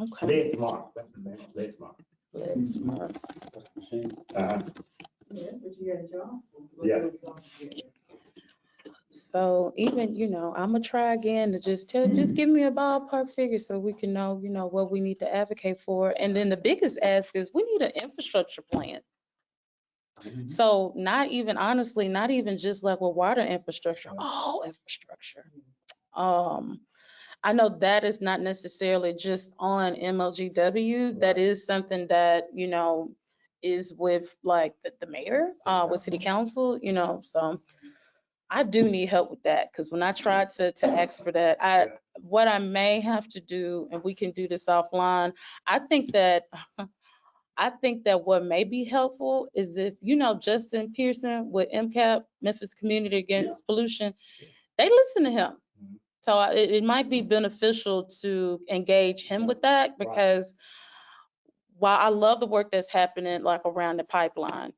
Okay. Lead smart. That's the name. Lead smart. That's smart. Uh-huh. Yeah, that's what you got to draw. Yeah. So even, I'm gonna try again to just give me a ballpark figure so we can know, what we need to advocate for. And then the biggest ask is we need an infrastructure plan. So not even just like with water infrastructure, all infrastructure. I know that is not necessarily just on MLGW. That is something that, is with like the mayor, with city council, so I do need help with that, because when I tried to ask for that, what I may have to do, and we can do this offline, I think that what may be helpful is if, Justin Pearson with MCAP, Memphis Community Against Pollution, they listen to him. So it might be beneficial to engage him with that, because while I love the work that's happening like around the pipeline,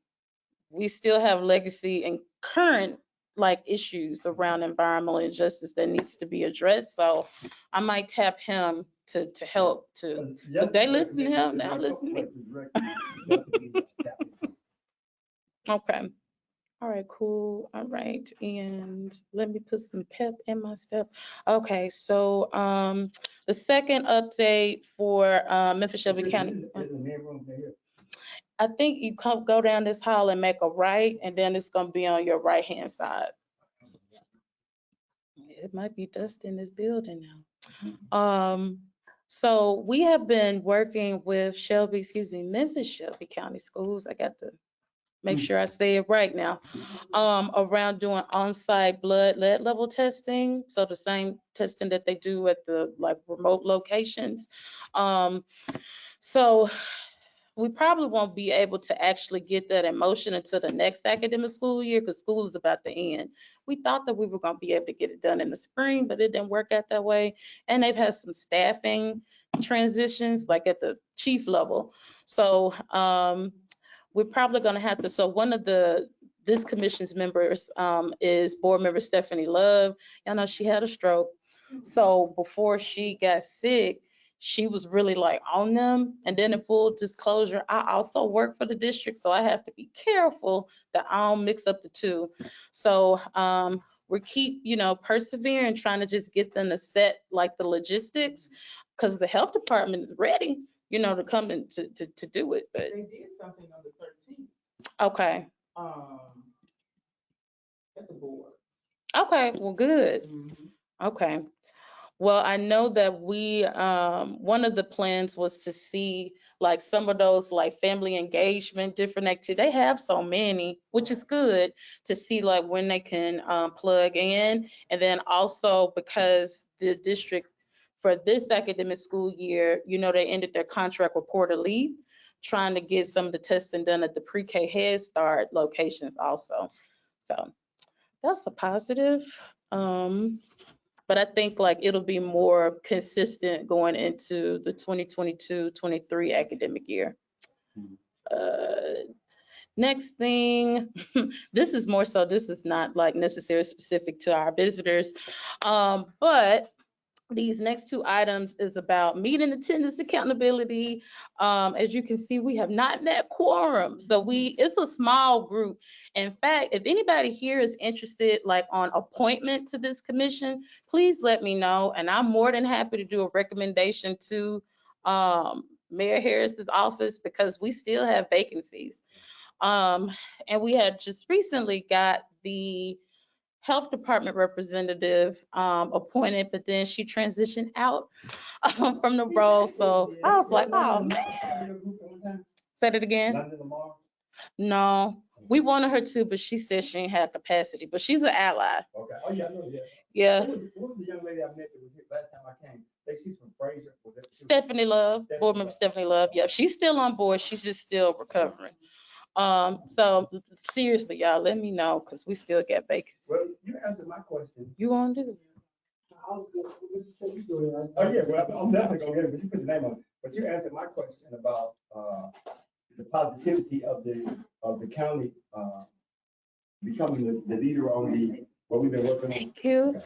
we still have legacy and current like issues around environmental injustice that needs to be addressed. So I might tap him to help because they listen to him, now listen to me. Okay. All right, cool. All right. And let me put some pep in my step. Okay, so the second update for Memphis Shelby County. I think you go down this hall and make a right, and then it's gonna be on your right-hand side. It might be dust in this building now. So we have been working with Memphis Shelby County Schools. I got to make sure I say it right now. Around doing on-site blood lead level testing. So the same testing that they do at the like remote locations. So we probably won't be able to actually get that in motion until the next academic school year because school is about to end. We thought that we were going to be able to get it done in the spring, but it didn't work out that way. And they've had some staffing transitions, like at the chief level. So we're probably going to have to, so one of this commission's members is board member Stephanie Love. Y'all know she had a stroke. So before she got sick, she was really like on them. And then in full disclosure, I also work for the district, so I have to be careful that I don't mix up the two. So we keep, persevering, trying to just get them to set like the logistics, because the health department is ready, to come in to do it. But They did something on the 13th, okay, at the board. okay, well, good. Okay. Well, I know that we, one of the plans was to see like some of those like family engagement, different activities. They have so many, which is good to see like when they can plug in. And then also because the district for this academic school year, they ended their contract with Port Elite, trying to get some of the testing done at the pre-K Head Start locations also. So that's a positive. But I think like it'll be more consistent going into the 2022-23 academic year. Next thing, this is more so, this is not like necessarily specific to our visitors, but these next two items is about meeting attendance accountability. As you can see, we have not met quorum. So it's a small group. In fact, if anybody here is interested like on appointment to this commission, please let me know. And I'm more than happy to do a recommendation to Mayor Harris's office because we still have vacancies. And we had just recently got the health department representative appointed, but then she transitioned out from the role. So I was like, oh man. Say it again. No, we wanted her to, but she said she ain't had capacity, but she's an ally. Okay. Oh, yeah, I know, yeah. Yeah. Who was the young lady I met that was here last time I came? I think she's from Fraser. Stephanie Love, board member Stephanie Love. Yeah, she's still on board. She's just still recovering. So seriously, y'all, let me know because we still got vacancies. Well, you answered my question. You want to do it? I was good. Mr. Chair, you doing it. Oh, yeah, well, I'm definitely gonna get it, but you put your name on it. But you answered my question about, the positivity of the county, becoming the leader on what we've been working on. Thank you.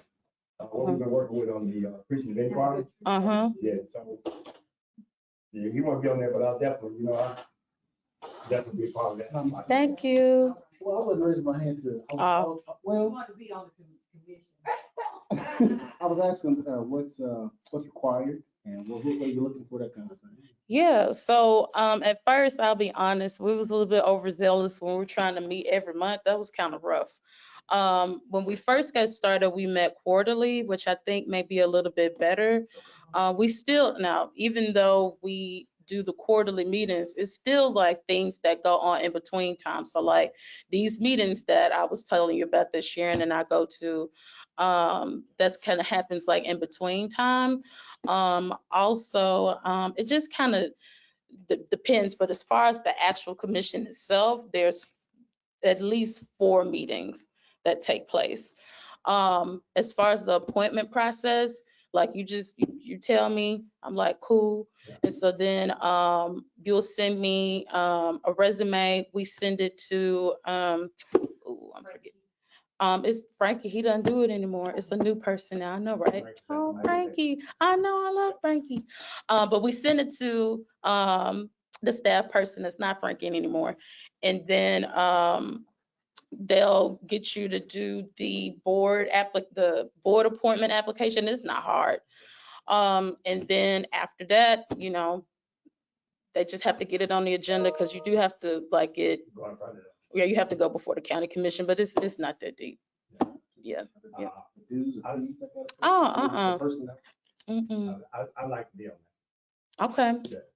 What we've been working with on the Appreciative Inquiry. Yeah, so, yeah, you want to be on there, but I'll definitely, I'll definitely be a part of that. Thank you. Well, I wasn't raising my hand to, well, Want to be on the commission. I was asking, what's required and what are you looking for, that kind of thing? Yeah, so at first, I'll be honest, we was a little bit overzealous when we were trying to meet every month. That was kind of rough. When we first got started, we met quarterly, which I think may be a little bit better. We still, now, even though we do the quarterly meetings, it's still like things that go on in between time. So like these meetings that I was telling you about that Sharon and I go to, that's kind of happens like in between time. Also, it just kind of depends, but as far as the actual commission itself, there's at least 4 meetings that take place. As far as the appointment process, like you tell me, I'm like, cool. And so then you'll send me a resume. We send it to, I'm forgetting. It's Frankie. He doesn't do it anymore. It's a new person now. I know, right? Oh, Frankie. I know. I love Frankie. But we send it to the staff person that's not Frankie anymore. And then they'll get you to do the board appointment application. It's not hard. And then after that, they just have to get it on the agenda because you do have to like it. You have to go before the county commission, but it's not that deep. Yeah. Yeah. I like to be on Okay. that.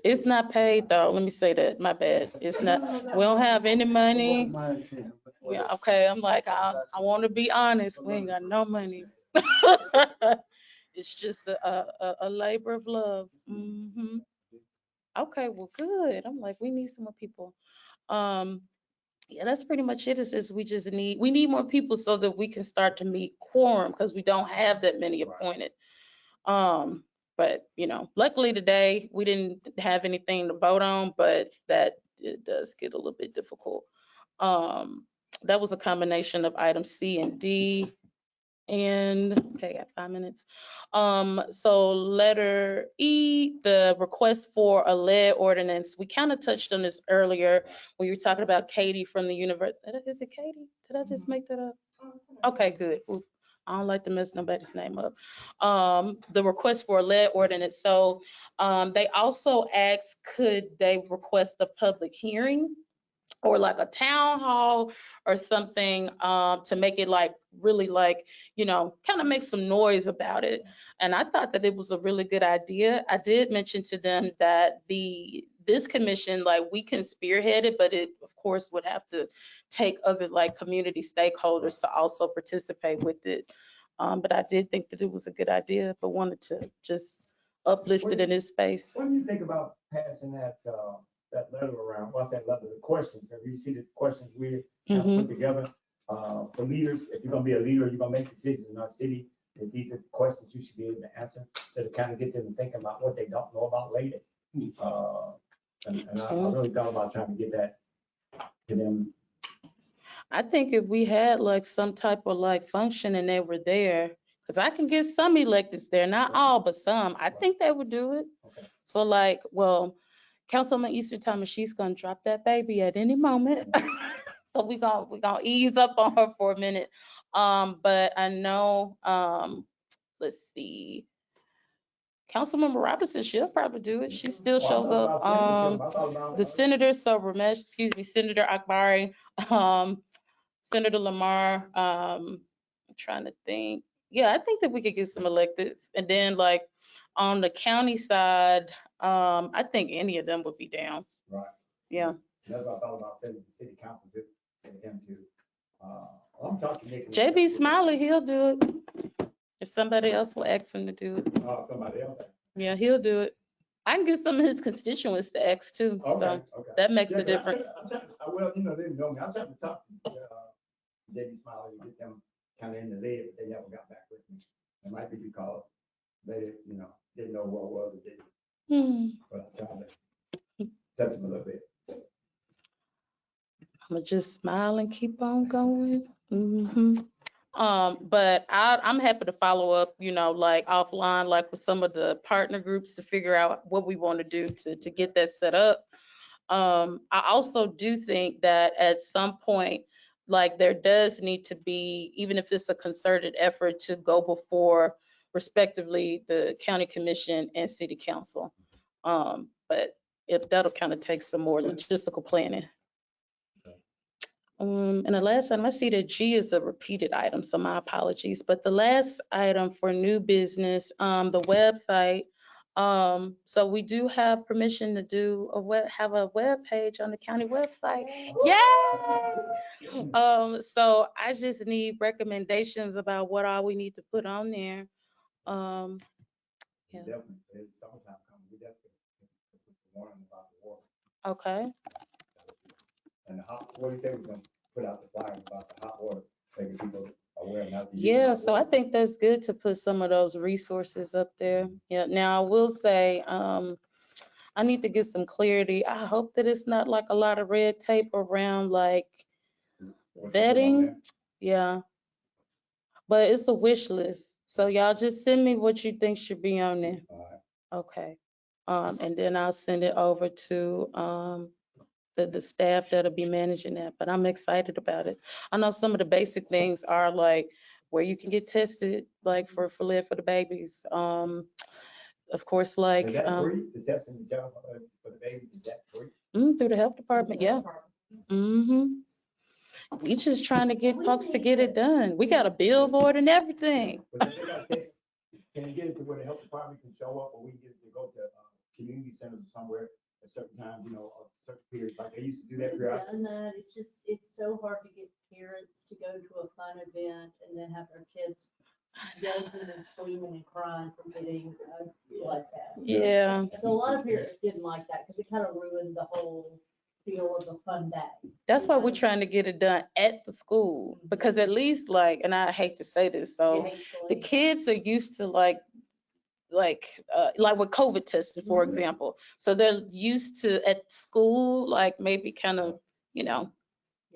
It's not paid though. Let me say that. My bad. It's not. We don't have any money. Yeah. Okay. I'm like, I want to be honest. We ain't got no money. It's just a labor of love. Okay, well, good. I'm like, we need some more people. Um, yeah, that's pretty much it. Is just we need more people so that we can start to meet quorum because we don't have that many appointed. But luckily today we didn't have anything to vote on, but that it does get a little bit difficult. That was a combination of items C and D. And okay, I got 5 minutes. So letter E, the request for a lead ordinance. We kind of touched on this earlier when you were talking about Katie from the university. Is it Katie? Did I just make that up? Okay, good. Ooh, I don't like to mess nobody's name up. The request for a lead ordinance. So they also asked, could they request a public hearing or like a town hall or something to make it like really like, kind of make some noise about it. And I thought that it was a really good idea. I did mention to them that this commission, like we can spearhead it, but it of course would have to take other like community stakeholders to also participate with it. But I did think that it was a good idea, but wanted to just uplift it in this space. What do you think about passing that letter around? What's that letter? The questions. Have you seen the questions we have put together for leaders? If you're gonna be a leader, you're gonna make decisions in our city. If these are the questions you should be able to answer, that'll kind of get them to think about what they don't know about later. And I really thought about trying to get that to them. I think if we had like some type of like function and they were there, because I can get some electeds there, not all, but some, I think they would do it. Okay. So like, well, Councilman Easter Thomas, she's gonna drop that baby at any moment. So we gonna ease up on her for a minute. But I know, let's see. Councilmember Robinson, she'll probably do it. She still shows up. The senator, so Ramesh, Senator Akbari, Senator Lamar, I'm trying to think. Yeah, I think that we could get some electeds. And then like on the county side, I think any of them would be down. Right. Yeah. That's what I thought about sending the city council to, get them to. I'm talking to Nick. JB Smiley, he'll do it. If somebody else will ask him to do it. Oh, somebody else. Yeah, he'll do it. I can get some of his constituents to ask too. Okay, So okay. that makes Yeah, a difference. Well, they know me. I tried to talk to JB Smiley to get them kind of in the lead, but they never got back with me. It might be because they, didn't know what it was or didn't. But I tried to touch them a little bit. I'm gonna just smile and keep on going. But I'm happy to follow up, like offline, like with some of the partner groups to figure out what we want to do to get that set up. I also do think that at some point, like there does need to be, even if it's a concerted effort to go before respectively the county commission and city council. But if that'll kind of take some more logistical planning. And the last item, I see that G is a repeated item, so my apologies. But the last item for new business, the website. So we do have permission to have a web page on the county website. Yay! So I just need recommendations about what all we need to put on there. Yeah. Definitely, it's summertime coming. We definitely put the warning about the water. Okay. And the what do you think we're gonna put out the flyer about the hot water, making people aware not to use Yeah, hot so I water? think that's good to put some of those resources up there. Yeah, now I will say, I need to get some clarity. I hope that it's not like a lot of red tape around like What's going on vetting. there? Yeah. But it's a wish list. So y'all just send me what you think should be on there. All right. Okay. And then I'll send it over to the staff that'll be managing that. But I'm excited about it. I know some of the basic things are like where you can get tested, like for lead for the babies. Of course, like Is that free? The testing for the babies, is that free? through the health department, yeah. We just trying to get folks to get it done. We got a billboard and everything. But they gotta take, can you get it to where the health department can show up, or we can get it to go to community centers or somewhere at certain times, certain periods, like they used to do that period? Done that. It's so hard to get parents to go to a fun event and then have their kids yelling and screaming and crying from getting a blood test. Yeah, So a lot of parents didn't like that because it kind of ruined the whole feel of the fun day. that's why we're trying to get it done at the school, because at least like, and I hate to say this, so the kids are used to like with COVID testing, for example. So they're used to at school, like maybe kind of,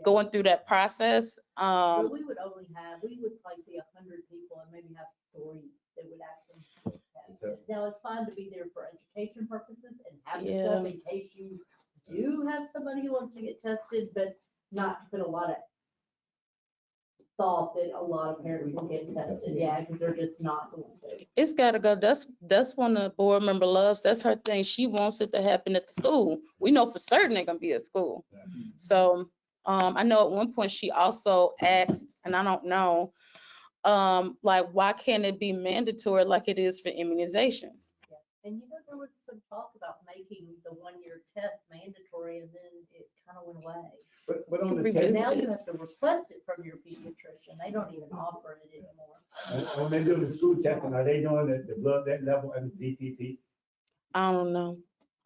going through that process. But we would probably see 100 people and maybe have 3 that would actually get tested. Now, it's fine to be there for education purposes and have the stuff in case you do have somebody who wants to get tested, but not to put a lot of thought that a lot of parents will get tested, because they're just not going to. It's gotta go. That's one the board member loves. That's her thing. She wants it to happen at the school. We know for certain they're gonna be at school. So I know at one point she also asked, and I don't know, like, why can't it be mandatory like it is for immunizations? And there was some talk about making the 1-year test mandatory, and then it kind of went away. But on the Revisit test, Now you have to request it from your pediatrician. They don't even offer it anymore. when they're doing the school testing, are they doing the blood level and the ZPP? I don't know.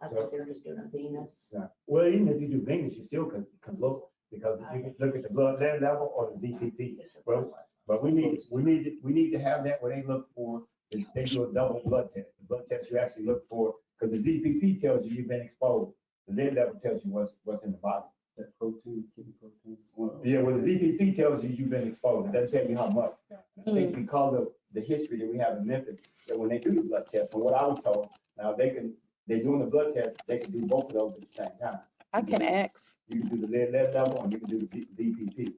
I think they're just doing a venous. Yeah. Well, even if you do venous, you still can look, because you can look at the blood level or the ZPP. But we need to have that where they look for, they do a double blood test. The blood test you actually look for, because the ZPP tells you you've been exposed. The lead level tells you what's in the body. That protein, kidney protein. Yeah, well, the ZPP tells you you've been exposed. It doesn't tell you how much. I think because of the history that we have in Memphis, that when they do the blood test, from what I was told, now they're doing the blood test, they can do both of those at the same time. I can ask. You can do the lead level and you can do the ZPP.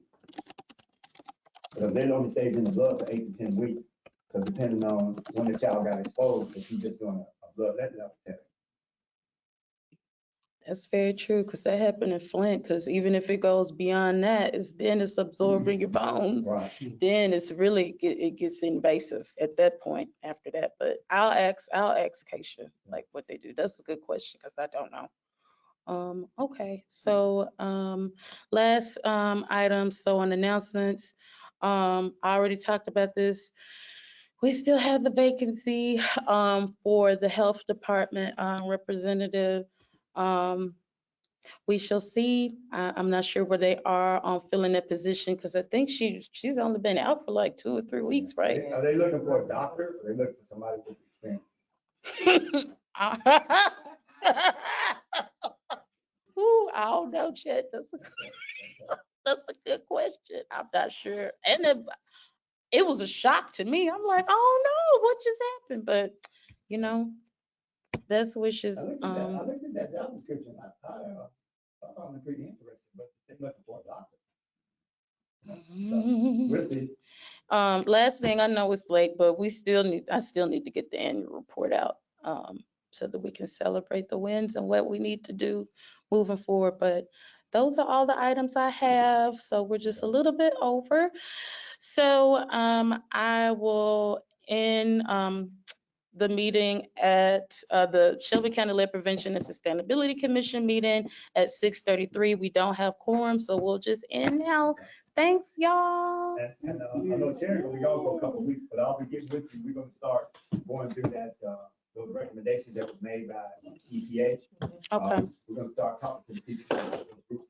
Because lead only stays in the blood for 8 to 10 weeks. So depending on when the child got exposed, if you're just doing a blood lead level test. That's very true, because that happened in Flint, because even if it goes beyond that, it's absorbed in your bones. Right. Then it gets invasive at that point after that. But I'll ask Keisha, like, what they do. That's a good question, because I don't know. Okay, so last item, so on announcements, I already talked about this. We still have the vacancy for the health department representative. We shall see. I'm not sure where they are on filling that position, because I think she's only been out for like 2 or 3 weeks, right? Are they looking for a doctor or are they looking for somebody with experience? Ooh, I don't know, Chet. That's a good question. I'm not sure. And it was a shock to me. I'm like, oh no, what just happened? But best wishes. I looked at that job description. I found it pretty interesting, but they're looking for a doctor. We'll see. Last thing, I know it's late, but I still need to get the annual report out so that we can celebrate the wins and what we need to do moving forward. But those are all the items I have. So we're just a little bit over. So I will end the meeting at the Shelby County Lead Prevention and Sustainability Commission meeting at 6:33. We don't have quorum, so we'll just end now. Thanks, y'all. And I know Sharon will be gone for a couple of weeks, but I'll be getting with you. We're going to start going through that, those recommendations that was made by EPA. Okay. We're going to start talking to the people, those groups